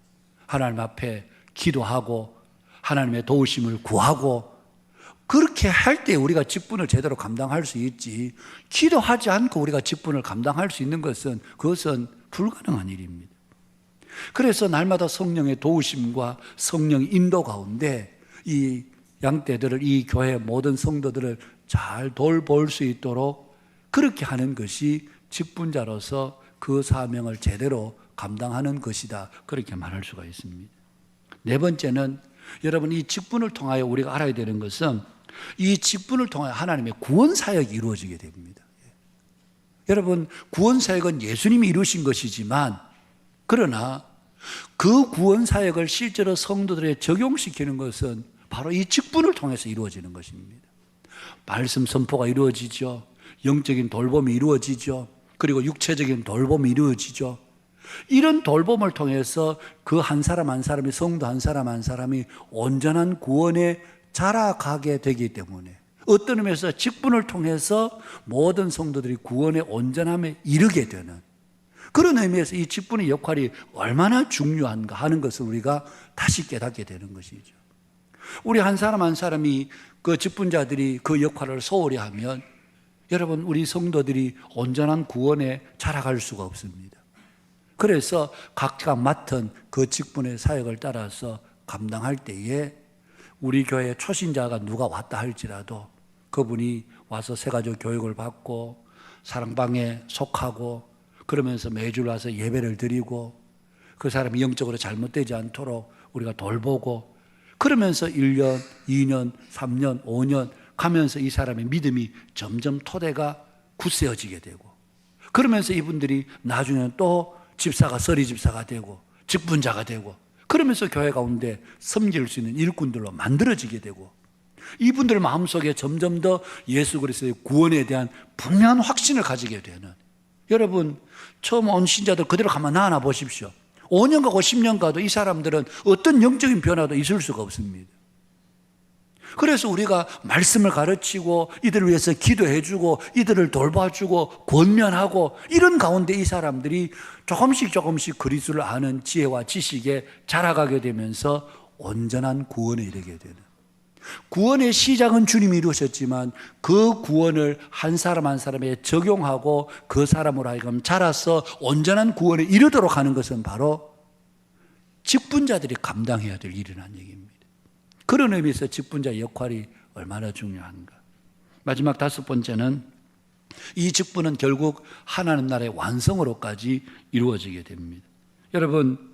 하나님 앞에 기도하고 하나님의 도우심을 구하고 그렇게 할 때 우리가 직분을 제대로 감당할 수 있지, 기도하지 않고 우리가 직분을 감당할 수 있는 것은 그것은 불가능한 일입니다. 그래서 날마다 성령의 도우심과 성령의 인도 가운데 이 양떼들을, 이 교회 모든 성도들을 잘 돌볼 수 있도록 그렇게 하는 것이 직분자로서 그 사명을 제대로 감당하는 것이다, 그렇게 말할 수가 있습니다. 네 번째는 여러분, 이 직분을 통하여 우리가 알아야 되는 것은 이 직분을 통하여 하나님의 구원 사역이 이루어지게 됩니다. 여러분, 구원 사역은 예수님이 이루신 것이지만 그러나 그 구원 사역을 실제로 성도들에 적용시키는 것은 바로 이 직분을 통해서 이루어지는 것입니다. 말씀 선포가 이루어지죠. 영적인 돌봄이 이루어지죠. 그리고 육체적인 돌봄이 이루어지죠. 이런 돌봄을 통해서 그 한 사람 한 사람이, 성도 한 사람 한 사람이 온전한 구원에 자라가게 되기 때문에 어떤 의미에서 직분을 통해서 모든 성도들이 구원의 온전함에 이르게 되는 그런 의미에서 이 직분의 역할이 얼마나 중요한가 하는 것을 우리가 다시 깨닫게 되는 것이죠. 우리 한 사람 한 사람이 그 직분자들이 그 역할을 소홀히 하면 여러분, 우리 성도들이 온전한 구원에 자라갈 수가 없습니다. 그래서 각각 맡은 그 직분의 사역을 따라서 감당할 때에 우리 교회 초신자가 누가 왔다 할지라도 그분이 와서 새가족 교육을 받고 사랑방에 속하고 그러면서 매주 와서 예배를 드리고 그 사람이 영적으로 잘못되지 않도록 우리가 돌보고 그러면서 1년, 2년, 3년, 5년 가면서 이 사람의 믿음이 점점 토대가 굳세어지게 되고 그러면서 이분들이 나중에는 또 집사가, 서리 집사가 되고 직분자가 되고 그러면서 교회 가운데 섬길 수 있는 일꾼들로 만들어지게 되고 이분들 마음속에 점점 더 예수 그리스도의 구원에 대한 분명한 확신을 가지게 되는, 여러분 처음 온 신자들 그대로 가만 놔놔 보십시오. 5년 가고 10년 가도 이 사람들은 어떤 영적인 변화도 있을 수가 없습니다. 그래서 우리가 말씀을 가르치고 이들을 위해서 기도해주고 이들을 돌봐주고 권면하고 이런 가운데 이 사람들이 조금씩 그리스도를 아는 지혜와 지식에 자라가게 되면서 온전한 구원에 이르게 되는, 구원의 시작은 주님이 이루셨지만 그 구원을 한 사람 한 사람에 적용하고 그 사람으로 하여금 자라서 온전한 구원에 이르도록 하는 것은 바로 직분자들이 감당해야 될 일이라는 얘기입니다. 그런 의미에서 직분자의 역할이 얼마나 중요한가. 마지막 5번째는 이 직분은 결국 하나님 나라의 완성으로까지 이루어지게 됩니다. 여러분,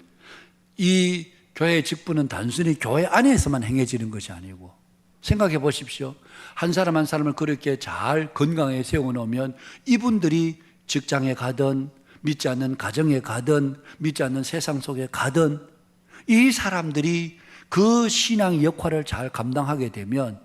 이 교회의 직분은 단순히 교회 안에서만 행해지는 것이 아니고 생각해 보십시오. 한 사람 한 사람을 그렇게 잘 건강하게 세워놓으면 이분들이 직장에 가든 믿지 않는 가정에 가든 믿지 않는 세상 속에 가든 이 사람들이 그 신앙의 역할을 잘 감당하게 되면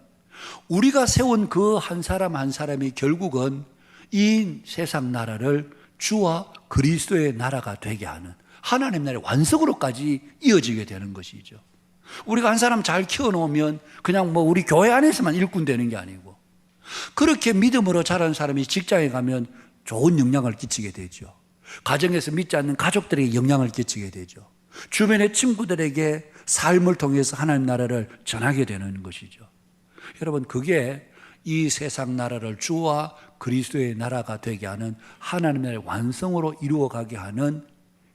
우리가 세운 그 한 사람 한 사람이 결국은 이 세상 나라를 주와 그리스도의 나라가 되게 하는 하나님 나라의 완성으로까지 이어지게 되는 것이죠. 우리가 한 사람 잘 키워놓으면 그냥 우리 교회 안에서만 일꾼 되는 게 아니고 그렇게 믿음으로 자란 사람이 직장에 가면 좋은 영향을 끼치게 되죠. 가정에서 믿지 않는 가족들에게 영향을 끼치게 되죠. 주변의 친구들에게 삶을 통해서 하나님 나라를 전하게 되는 것이죠. 여러분, 그게 이 세상 나라를 주와 그리스도의 나라가 되게 하는 하나님 나라의 완성으로 이루어가게 하는,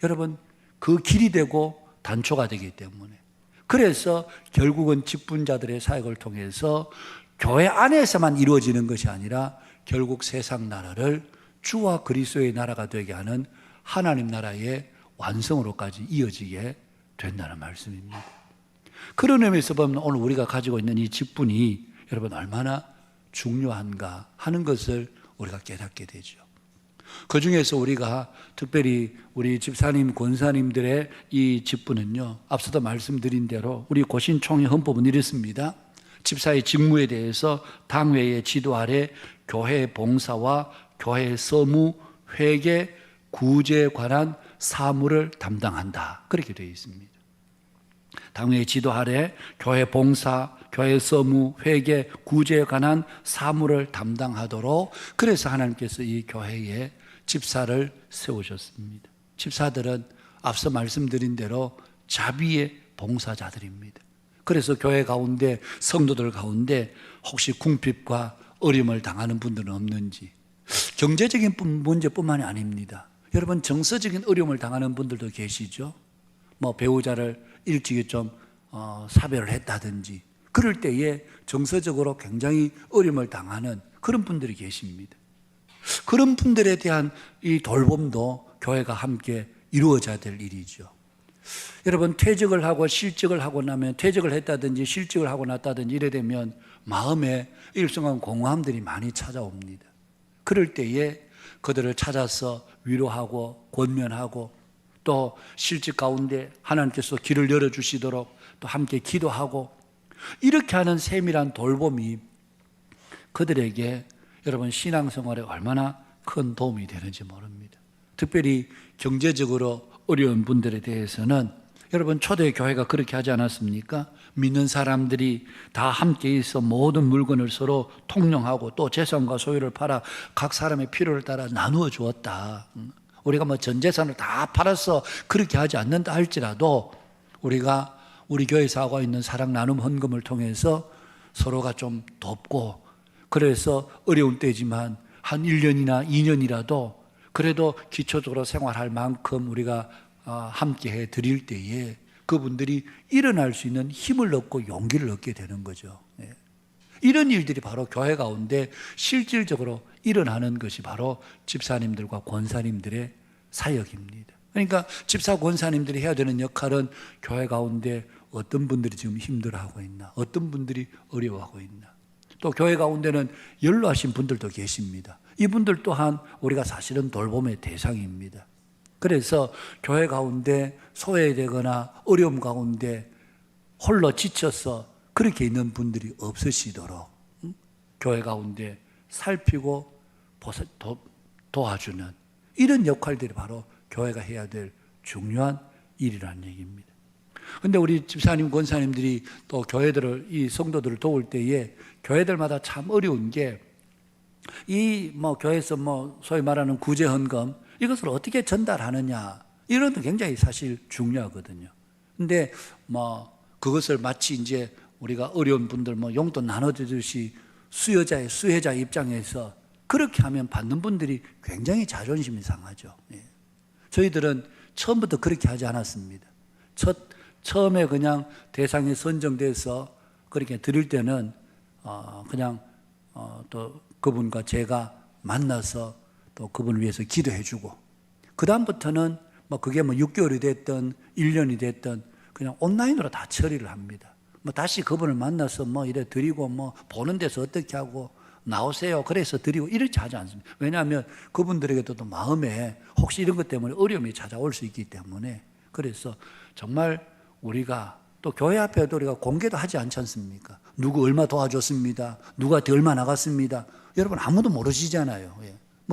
여러분, 그 길이 되고 단초가 되기 때문에, 그래서 결국은 직분자들의 사역을 통해서 교회 안에서만 이루어지는 것이 아니라 결국 세상 나라를 주와 그리스도의 나라가 되게 하는 하나님 나라의 완성으로까지 이어지게 된다는 말씀입니다. 그런 의미에서 보면 오늘 우리가 가지고 있는 이 직분이 여러분 얼마나 중요한가 하는 것을 우리가 깨닫게 되죠. 그 중에서 우리가 특별히 우리 집사님, 권사님들의 이 직분은요, 앞서도 말씀드린 대로 우리 고신총회 헌법은 이렇습니다. 집사의 직무에 대해서 당회의 지도 아래 교회 봉사와 교회 서무, 회계, 구제에 관한 사무를 담당한다. 그렇게 되어 있습니다. 당회의 지도 아래 교회 봉사, 교회 서무, 회계, 구제에 관한 사무를 담당하도록 그래서 하나님께서 이 교회에 집사를 세우셨습니다. 집사들은 앞서 말씀드린 대로 자비의 봉사자들입니다. 그래서 교회 가운데 성도들 가운데 혹시 궁핍과 어려움을 당하는 분들은 없는지, 경제적인 문제뿐만이 아닙니다. 여러분 정서적인 어려움을 당하는 분들도 계시죠. 뭐 배우자를 일찍이 좀 사별을 했다든지 그럴 때에 정서적으로 굉장히 어려움을 당하는 그런 분들이 계십니다. 그런 분들에 대한 이 돌봄도 교회가 함께 이루어져야 될 일이죠. 여러분 퇴직을 하고 실직을 하고 나면 퇴직을 했다든지 실직을 하고 났다든지 이래 되면 마음에 일정한 공허함들이 많이 찾아옵니다. 그럴 때에 그들을 찾아서 위로하고 권면하고 또 실직 가운데 하나님께서 길을 열어주시도록 또 함께 기도하고 이렇게 하는 세밀한 돌봄이 그들에게 여러분 신앙생활에 얼마나 큰 도움이 되는지 모릅니다. 특별히 경제적으로 어려운 분들에 대해서는 여러분 초대 교회가 그렇게 하지 않았습니까? 믿는 사람들이 다 함께 있어 모든 물건을 서로 통용하고 또 재산과 소유를 팔아 각 사람의 필요를 따라 나누어 주었다. 우리가 뭐 전 재산을 다 팔아서 그렇게 하지 않는다 할지라도 우리가 우리 교회에서 하고 있는 사랑 나눔 헌금을 통해서 서로가 좀 돕고 그래서 어려운 때지만 한 1년이나 2년이라도 그래도 기초적으로 생활할 만큼 우리가 함께 해 드릴 때에 그분들이 일어날 수 있는 힘을 얻고 용기를 얻게 되는 거죠. 이런 일들이 바로 교회 가운데 실질적으로 일어나는 것이 바로 집사님들과 권사님들의 사역입니다. 그러니까 집사 권사님들이 해야 되는 역할은 교회 가운데 어떤 분들이 지금 힘들어하고 있나, 어떤 분들이 어려워하고 있나, 또 교회 가운데는 연로하신 분들도 계십니다. 이분들 또한 우리가 사실은 돌봄의 대상입니다. 그래서 교회 가운데 소외되거나 어려움 가운데 홀로 지쳐서 그렇게 있는 분들이 없으시도록 교회 가운데 살피고 도와주는 이런 역할들이 바로 교회가 해야 될 중요한 일이라는 얘기입니다. 그런데 우리 집사님, 권사님들이 또 교회들을, 이 성도들을 도울 때에 교회들마다 참 어려운 게 이 교회에서 소위 말하는 구제헌금 이것을 어떻게 전달하느냐 이런 것도 굉장히 사실 중요하거든요. 근데 그것을 마치 이제 우리가 어려운 분들 용돈 나눠주듯이 수혜자 입장에서 그렇게 하면 받는 분들이 굉장히 자존심이 상하죠. 저희들은 처음부터 그렇게 하지 않았습니다. 처음에 그냥 대상이 선정돼서 그렇게 드릴 때는 그냥 또 그분과 제가 만나서 또 그분을 위해서 기도해주고 그 다음부터는 그게 6개월이 됐든 1년이 됐든 그냥 온라인으로 다 처리를 합니다. 다시 그분을 만나서 이래 드리고 보는 데서 어떻게 하고 나오세요 그래서 드리고 이렇게 하지 않습니다. 왜냐하면 그분들에게도 또 마음에 혹시 이런 것 때문에 어려움이 찾아올 수 있기 때문에 그래서 정말 우리가 또 교회 앞에도 우리가 공개도 하지 않지 않습니까? 누구 얼마 도와줬습니다. 누구한테 얼마 나갔습니다. 여러분 아무도 모르시잖아요.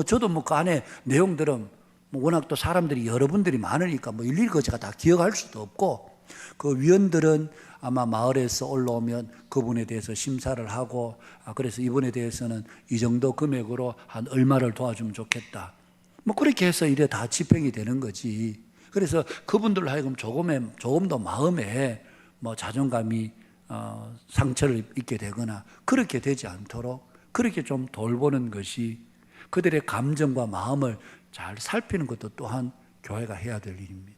저도 그 안에 내용들은 워낙 또 사람들이 여러분들이 많으니까 일일이 제가 다 기억할 수도 없고 그 위원들은 아마 마을에서 올라오면 그분에 대해서 심사를 하고 그래서 이분에 대해서는 이 정도 금액으로 한 얼마를 도와주면 좋겠다. 그렇게 해서 이래 다 집행이 되는 거지. 그래서 그분들로 하여금 조금 더 마음에 자존감이 상처를 입게 되거나 그렇게 되지 않도록 그렇게 좀 돌보는 것이 그들의 감정과 마음을 잘 살피는 것도 또한 교회가 해야 될 일입니다.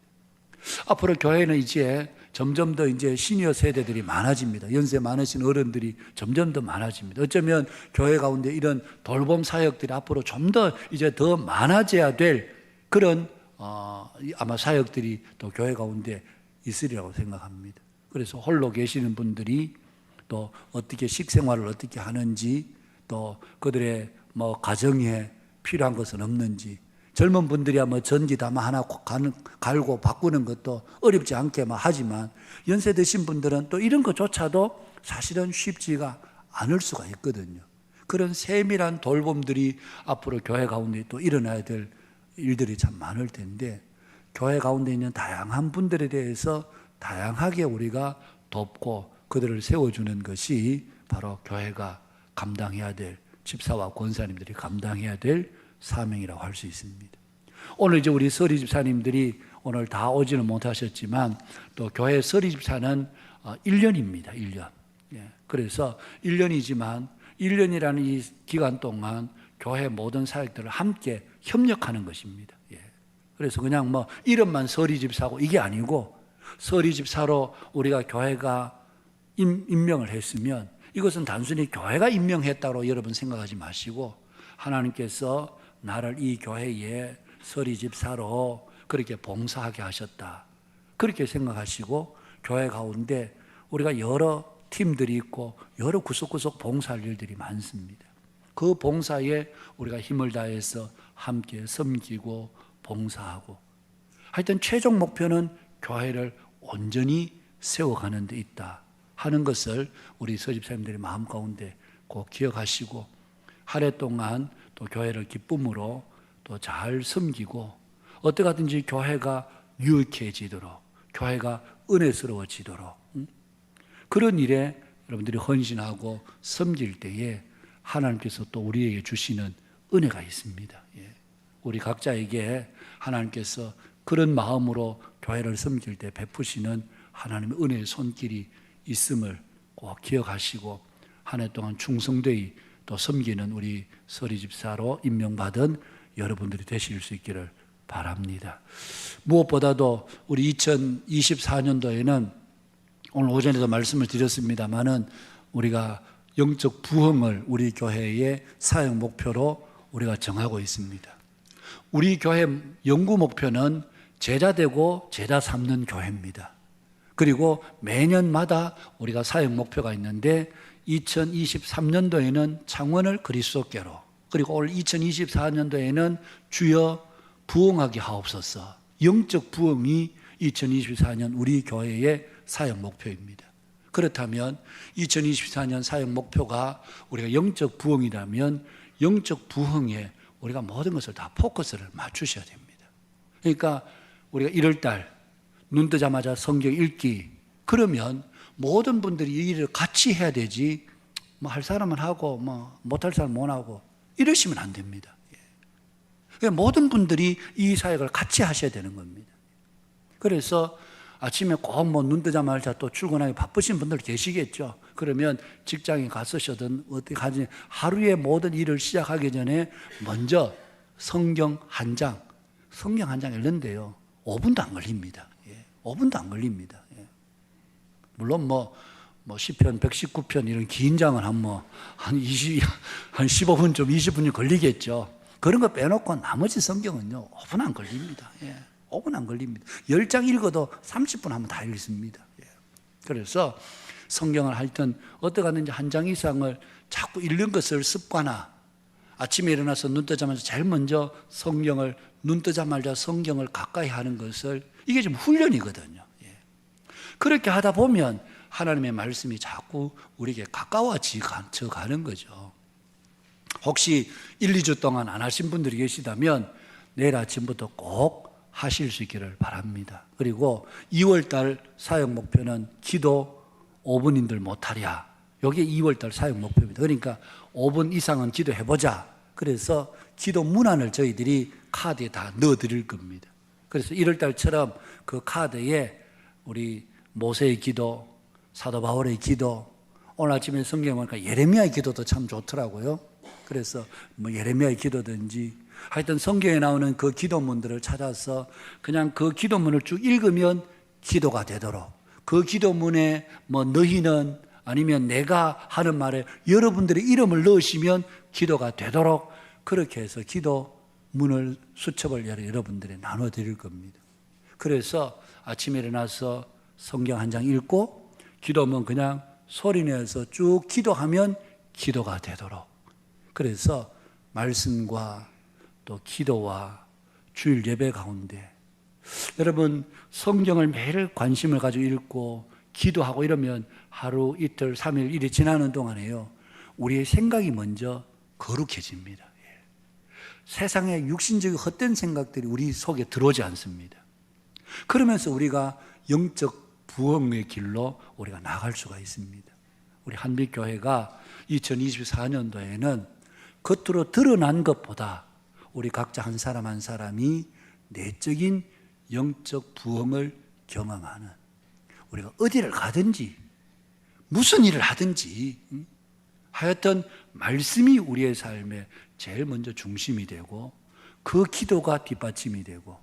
앞으로 교회는 이제 점점 더 이제 시니어 세대들이 많아집니다. 연세 많으신 어른들이 점점 더 많아집니다. 어쩌면 교회 가운데 이런 돌봄 사역들이 앞으로 좀 더 이제 더 많아져야 될 그런 아마 사역들이 또 교회 가운데 있으리라고 생각합니다. 그래서 홀로 계시는 분들이 또 어떻게 식생활을 어떻게 하는지, 또 그들의 뭐 가정에 필요한 것은 없는지, 젊은 분들이야 뭐 전기 담아 하나 갈고 바꾸는 것도 어렵지 않게 하지만 연세 드신 분들은 또 이런 것조차도 사실은 쉽지가 않을 수가 있거든요. 그런 세밀한 돌봄들이 앞으로 교회 가운데 또 일어나야 될 일들이 참 많을 텐데, 교회 가운데 있는 다양한 분들에 대해서 다양하게 우리가 돕고 그들을 세워주는 것이 바로 교회가 감당해야 될, 집사와 권사님들이 감당해야 될 사명이라고 할 수 있습니다. 오늘 이제 우리 서리 집사님들이 오늘 다 오지는 못하셨지만 또 교회 서리 집사는 1년입니다. 1년. 그래서 1년이지만 1년이라는 이 기간 동안 교회 모든 사역들을 함께 협력하는 것입니다. 그래서 그냥 뭐 이름만 서리 집사고 이게 아니고, 서리 집사로 우리가 교회가 임명을 했으면 이것은 단순히 교회가 임명했다고 여러분 생각하지 마시고, 하나님께서 나를 이 교회에 서리 집사로 그렇게 봉사하게 하셨다, 그렇게 생각하시고 교회 가운데 우리가 여러 팀들이 있고 여러 구석구석 봉사할 일들이 많습니다. 그 봉사에 우리가 힘을 다해서 함께 섬기고 봉사하고, 하여튼 최종 목표는 교회를 온전히 세워가는 데 있다 하는 것을 우리 서집사님들의 마음 가운데 꼭 기억하시고, 한 해 동안 또 교회를 기쁨으로 또 잘 섬기고, 어떻게 하든지 교회가 유익해지도록, 교회가 은혜스러워지도록, 그런 일에 여러분들이 헌신하고 섬길 때에 하나님께서 또 우리에게 주시는 은혜가 있습니다. 우리 각자에게 하나님께서 그런 마음으로 교회를 섬길 때 베푸시는 하나님의 은혜의 손길이 있음을 꼭 기억하시고, 한 해 동안 충성되이 또 섬기는 우리 서리 집사로 임명받은 여러분들이 되실 수 있기를 바랍니다. 무엇보다도 우리 2024년도에는 오늘 오전에도 말씀을 드렸습니다마는 우리가 영적 부흥을 우리 교회의 사역 목표로 우리가 정하고 있습니다. 우리 교회 연구 목표는 제자 되고 제자 삼는 교회입니다. 그리고 매년마다 우리가 사역 목표가 있는데, 2023년도에는 창원을 그리스도께로, 그리고 올 2024년도에는 주여 부흥하게 하옵소서, 영적 부흥이 2024년 우리 교회의 사역 목표입니다. 그렇다면 2024년 사역 목표가 우리가 영적 부흥이라면 영적 부흥에 우리가 모든 것을 다 포커스를 맞추셔야 됩니다. 그러니까 우리가 1월달 눈 뜨자마자 성경 읽기, 그러면 모든 분들이 이 일을 같이 해야 되지, 뭐 할 사람은 하고 뭐 못할 사람은 못 하고 이러시면 안 됩니다. 그러니까 모든 분들이 이 사역을 같이 하셔야 되는 겁니다. 그래서 아침에 꼭 뭐 눈 뜨자마자 또 출근하기 바쁘신 분들 계시겠죠. 그러면 직장에 갔으셔든 어떻게 하지, 하루의 모든 일을 시작하기 전에 먼저 성경 한 장 읽는데요, 5분도 안 걸립니다. 5분도 안 걸립니다. 물론 뭐 시편 119편 이런 긴 장은 한 15분 좀 20분이 걸리겠죠. 그런 거 빼놓고 나머지 성경은요 5분 안 걸립니다. 5분 안 걸립니다. 10장 읽어도 30분 하면 다 읽습니다. 그래서 성경을 하여튼 어떻게 하든지 한 장 이상을 자꾸 읽는 것을 습관화, 아침에 일어나서 눈 뜨자마자 제일 먼저 성경을, 눈 뜨자마자 성경을 가까이 하는 것을, 이게 좀 훈련이거든요. 그렇게 하다 보면 하나님의 말씀이 자꾸 우리에게 가까워져 가는 거죠. 혹시 1, 2주 동안 안 하신 분들이 계시다면 내일 아침부터 꼭 하실 수 있기를 바랍니다. 그리고 2월달 사역 목표는 기도 5분인들 못하랴. 이게 2월달 사역 목표입니다. 그러니까 5분 이상은 기도해보자. 그래서 기도 문안을 저희들이 카드에 다 넣어드릴 겁니다. 그래서 1월달처럼 그 카드에 우리 모세의 기도, 사도 바울의 기도, 오늘 아침에 성경 보니까 예레미야의 기도도 참 좋더라고요. 그래서 뭐 예레미야의 기도든지, 하여튼 성경에 나오는 그 기도문들을 찾아서 그냥 그 기도문을 쭉 읽으면 기도가 되도록, 그 기도문에 뭐 너희는 아니면 내가 하는 말에 여러분들의 이름을 넣으시면 기도가 되도록 그렇게 해서 기도문을 수첩을 여러분들이 나눠 드릴 겁니다. 그래서 아침에 일어나서 성경 한 장 읽고 기도문 그냥 소리내서 쭉 기도하면 기도가 되도록, 그래서 말씀과 또 기도와 주일 예배 가운데 여러분 성경을 매일 관심을 가지고 읽고 기도하고 이러면 하루 이틀 3일 일이 지나는 동안에요 우리의 생각이 먼저 거룩해집니다. 세상의 육신적인 헛된 생각들이 우리 속에 들어오지 않습니다. 그러면서 우리가 영적 부흥의 길로 우리가 나갈 수가 있습니다. 우리 한빛교회가 2024년도에는 겉으로 드러난 것보다 우리 각자 한 사람 한 사람이 내적인 영적 부흥을 경험하는, 우리가 어디를 가든지 무슨 일을 하든지 하여튼 말씀이 우리의 삶에 제일 먼저 중심이 되고 그 기도가 뒷받침이 되고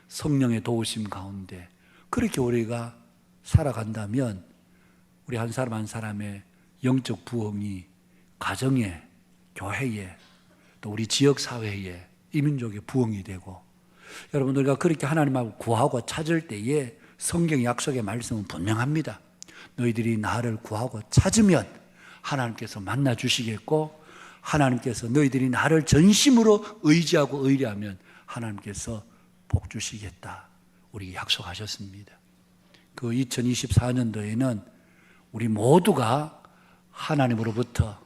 성령의 도우심 가운데 그렇게 우리가 살아간다면 우리 한 사람 한 사람의 영적 부흥이 가정에, 교회에, 또 우리 지역 사회에, 이민족의 부흥이 되고, 여러분 우리가 그렇게 하나님을 구하고 찾을 때에 성경 약속의 말씀은 분명합니다. 너희들이 나를 구하고 찾으면 하나님께서 만나 주시겠고, 하나님께서 너희들이 나를 전심으로 의지하고 의뢰하면 하나님께서 복 주시겠다, 우리 약속하셨습니다. 그 2024년도에는 우리 모두가 하나님으로부터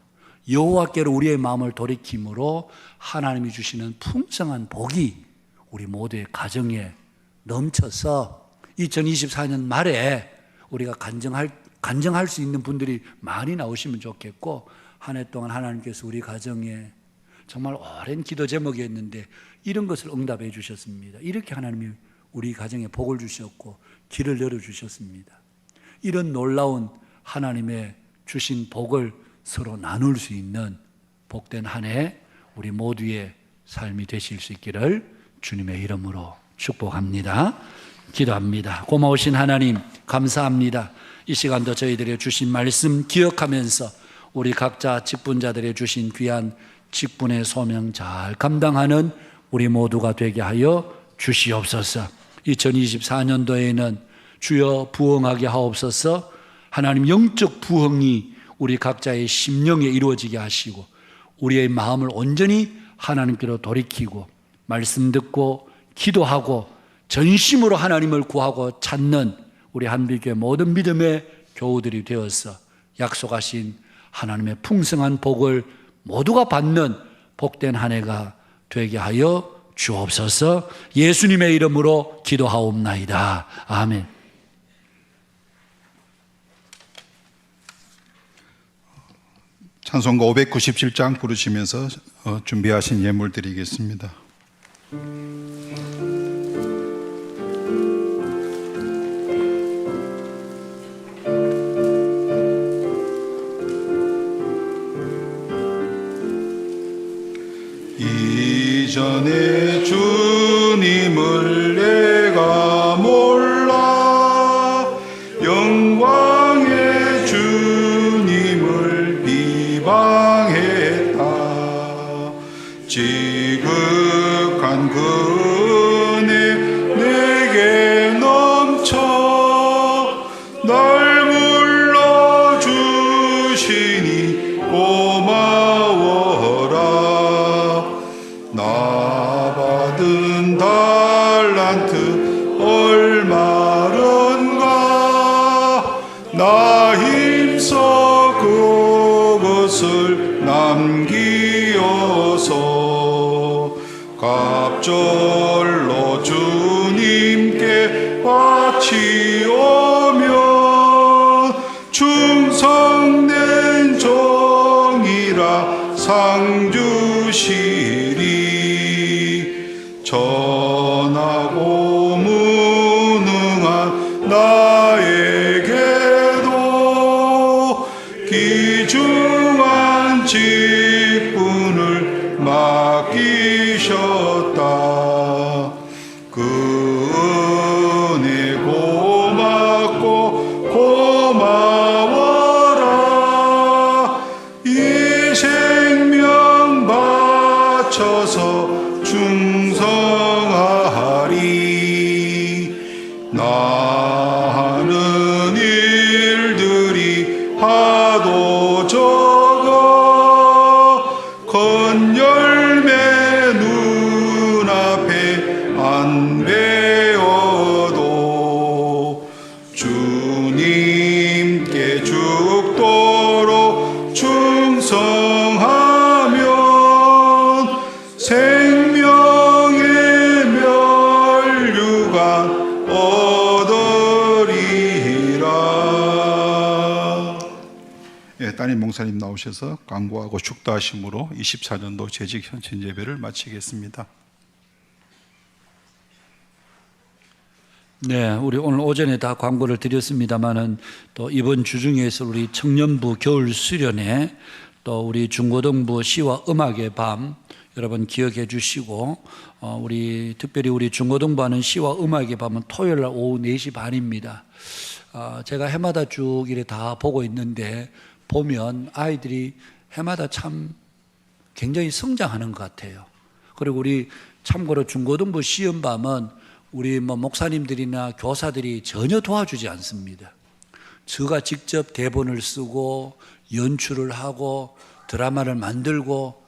여호와께로 우리의 마음을 돌이킴으로 하나님이 주시는 풍성한 복이 우리 모두의 가정에 넘쳐서 2024년 말에 우리가 간증할 수 있는 분들이 많이 나오시면 좋겠고, 한 해 동안 하나님께서 우리 가정에 정말 오랜 기도 제목이었는데 이런 것을 응답해 주셨습니다. 이렇게 하나님이 우리 가정에 복을 주셨고 길을 열어주셨습니다. 이런 놀라운 하나님의 주신 복을 서로 나눌 수 있는 복된 한 해 우리 모두의 삶이 되실 수 있기를 주님의 이름으로 축복합니다. 기도합니다. 고마우신 하나님 감사합니다. 이 시간도 저희들의 주신 말씀 기억하면서 우리 각자 직분자들의 주신 귀한 직분의 소명 잘 감당하는 우리 모두가 되게 하여 주시옵소서. 2024년도에는 주여 부흥하게 하옵소서. 하나님 영적 부흥이 우리 각자의 심령에 이루어지게 하시고 우리의 마음을 온전히 하나님께로 돌이키고 말씀 듣고 기도하고 전심으로 하나님을 구하고 찾는 우리 한빛교회 모든 믿음의 교우들이 되어서 약속하신 하나님의 풍성한 복을 모두가 받는 복된 한 해가 되게 하여 주옵소서. 예수님의 이름으로 기도하옵나이다. 아멘. 찬송가 597장 부르시면서 준비하신 예물 드리겠습니다. 이전에 주님을 내가 몰라 영광의 주님을 비방했다. 지극한 그 은혜 내게 넘쳐 날 불러주시니 고마워라. 나 받은 달란트 얼마런가. 나 힘써 그것을 남기어서 갑절로 주님께 바치오면 충성된 종이라 상 주시리. 전하고 무능한 나에게도 귀중한 직분을 맡기 주셨다. 그 은혜 고맙고 고마워라. 이 생명 바쳐서 충성하리. 나는 일들이 하도 적어 건열매 눈앞에 안 배워도 주님께 죽도록 충성하면 생명의 면류관 얻으리라. 예, 따님 목사님 나오셔서 강구하고 축도하심으로 24년도 재직 현신 예배를 마치겠습니다. 네, 우리 오늘 오전에 다 광고를 드렸습니다만은 또 이번 주 중에서 우리 청년부 겨울 수련회 또 우리 중고등부 시와 음악의 밤 여러분 기억해 주시고 우리 특별히 우리 중고등부 하는 시와 음악의 밤은 토요일 날 오후 4시 반입니다. 제가 해마다 쭉 이래 다 보고 있는데 보면 아이들이 해마다 참 굉장히 성장하는 것 같아요. 그리고 우리 참고로 중고등부 시험 밤은 우리 목사님들이나 교사들이 전혀 도와주지 않습니다. 저가 직접 대본을 쓰고 연출을 하고 드라마를 만들고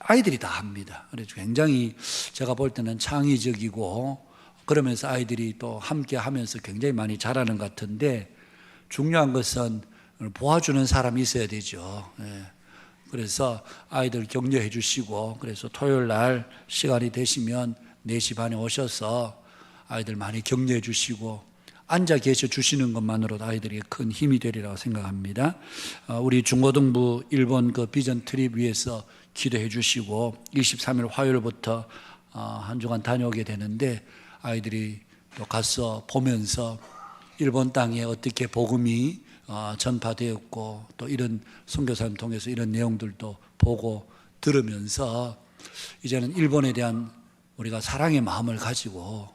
아이들이 다 합니다. 그래서 굉장히 제가 볼 때는 창의적이고 그러면서 아이들이 또 함께 하면서 굉장히 많이 잘하는 것 같은데 중요한 것은 도와주는 사람이 있어야 되죠. 그래서 아이들 격려해 주시고 그래서 토요일 날 시간이 되시면 4시 반에 오셔서 아이들 많이 격려해 주시고 앉아 계셔 주시는 것만으로도 아이들에게 큰 힘이 되리라고 생각합니다. 우리 중고등부 일본 그 비전 트립 위해서 기도해 주시고 23일 화요일부터 한 주간 다녀오게 되는데 아이들이 또 가서 보면서 일본 땅에 어떻게 복음이 전파되었고 또 이런 선교사님 통해서 이런 내용들도 보고 들으면서 이제는 일본에 대한 우리가 사랑의 마음을 가지고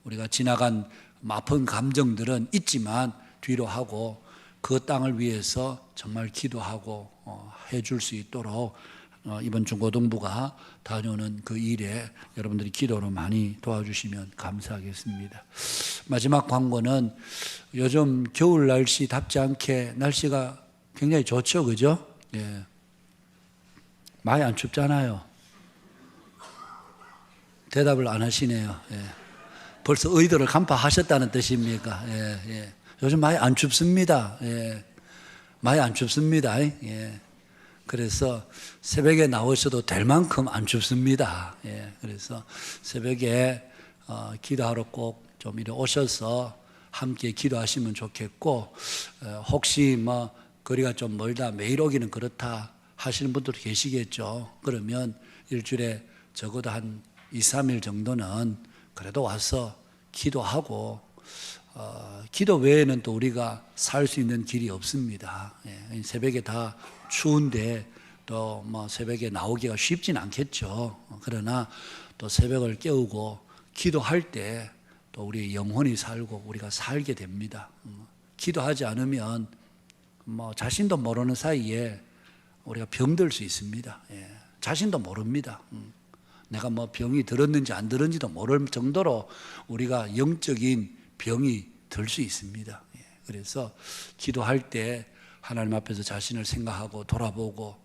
우리가 지나간 아픈 감정들은 있지만 뒤로 하고 그 땅을 위해서 정말 기도하고 해줄 수 있도록 이번 중고등부가 다녀오는 그 일에 여러분들이 기도로 많이 도와주시면 감사하겠습니다. 마지막 광고는 요즘 겨울 날씨답지 않게 날씨가 굉장히 좋죠, 그죠? 예. 많이 안 춥잖아요. 대답을 안 하시네요. 예. 벌써 의도를 간파하셨다는 뜻입니까? 예, 예. 요즘 많이 안 춥습니다. 예. 많이 안 춥습니다. 예. 그래서 새벽에 나오셔도 될 만큼 안 춥습니다. 예. 그래서 새벽에 기도하러 꼭 좀 이리 오셔서 함께 기도하시면 좋겠고 혹시 거리가 좀 멀다 매일 오기는 그렇다 하시는 분들도 계시겠죠. 그러면 일주일에 적어도 한 2, 3일 정도는 그래도 와서 기도하고 기도 외에는 또 우리가 살 수 있는 길이 없습니다. 예, 새벽에 다 추운데 또 새벽에 나오기가 쉽진 않겠죠. 그러나 또 새벽을 깨우고 기도할 때 또 우리 영혼이 살고 우리가 살게 됩니다. 기도하지 않으면 자신도 모르는 사이에 우리가 병들 수 있습니다. 예, 자신도 모릅니다. 내가 병이 들었는지 안 들었는지도 모를 정도로 우리가 영적인 병이 들 수 있습니다. 예, 그래서 기도할 때 하나님 앞에서 자신을 생각하고 돌아보고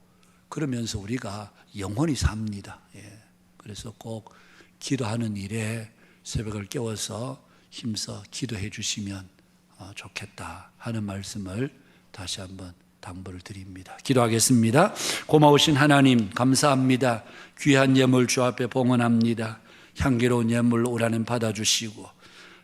그러면서 우리가 영혼이 삽니다. 예, 그래서 꼭 기도하는 일에 새벽을 깨워서 힘써 기도해 주시면 좋겠다 하는 말씀을 다시 한번 당부를 드립니다. 기도하겠습니다. 고마우신 하나님 감사합니다. 귀한 예물 주 앞에 봉헌합니다. 향기로운 예물 올 한해 받아주시고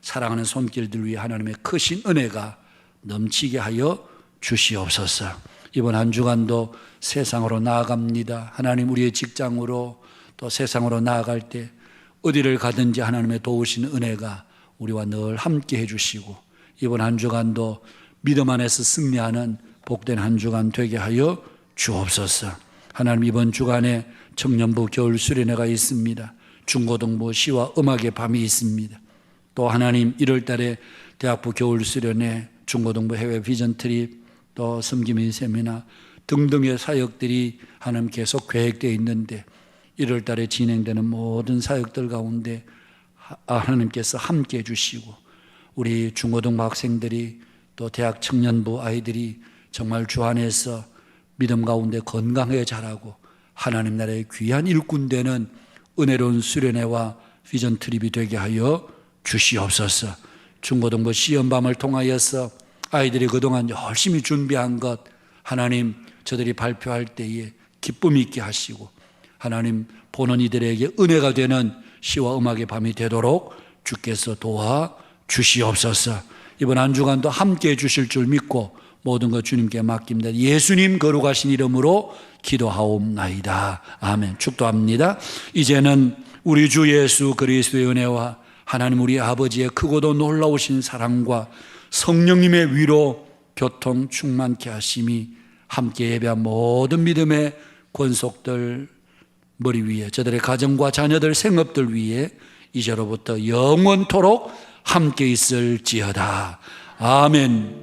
사랑하는 손길들 위해 하나님의 크신 은혜가 넘치게 하여 주시옵소서. 이번 한 주간도 세상으로 나아갑니다. 하나님 우리의 직장으로 또 세상으로 나아갈 때 어디를 가든지 하나님의 도우시는 은혜가 우리와 늘 함께 해주시고 이번 한 주간도 믿음 안에서 승리하는 복된 한 주간 되게 하여 주옵소서. 하나님 이번 주간에 청년부 겨울 수련회가 있습니다. 중고등부 시와 음악의 밤이 있습니다. 또 하나님 1월 달에 대학부 겨울 수련회, 중고등부 해외 비전 트립, 또 섬김의 세미나 등등의 사역들이 하나님 계속 계획되어 있는데 1월 달에 진행되는 모든 사역들 가운데 하나님께서 함께 해주시고 우리 중고등부 학생들이 또 대학 청년부 아이들이 정말 주 안에서 믿음 가운데 건강하게 자라고 하나님 나라의 귀한 일꾼 되는 은혜로운 수련회와 비전 트립이 되게 하여 주시옵소서. 중고등부 시험밤을 통하여서 아이들이 그동안 열심히 준비한 것 하나님 저들이 발표할 때에 기쁨 있게 하시고 하나님 보는 이들에게 은혜가 되는 시와 음악의 밤이 되도록 주께서 도와 주시옵소서. 이번 한 주간도 함께해 주실 줄 믿고 모든 것 주님께 맡깁니다. 예수님 거룩하신 이름으로 기도하옵나이다. 아멘. 축도합니다. 이제는 우리 주 예수 그리스도의 은혜와 하나님 우리 아버지의 크고도 놀라우신 사랑과 성령님의 위로 교통 충만케 하심이 함께 예배한 모든 믿음의 권속들 머리 위에 저들의 가정과 자녀들 생업들 위에 이제로부터 영원토록 함께 있을지어다. 아멘.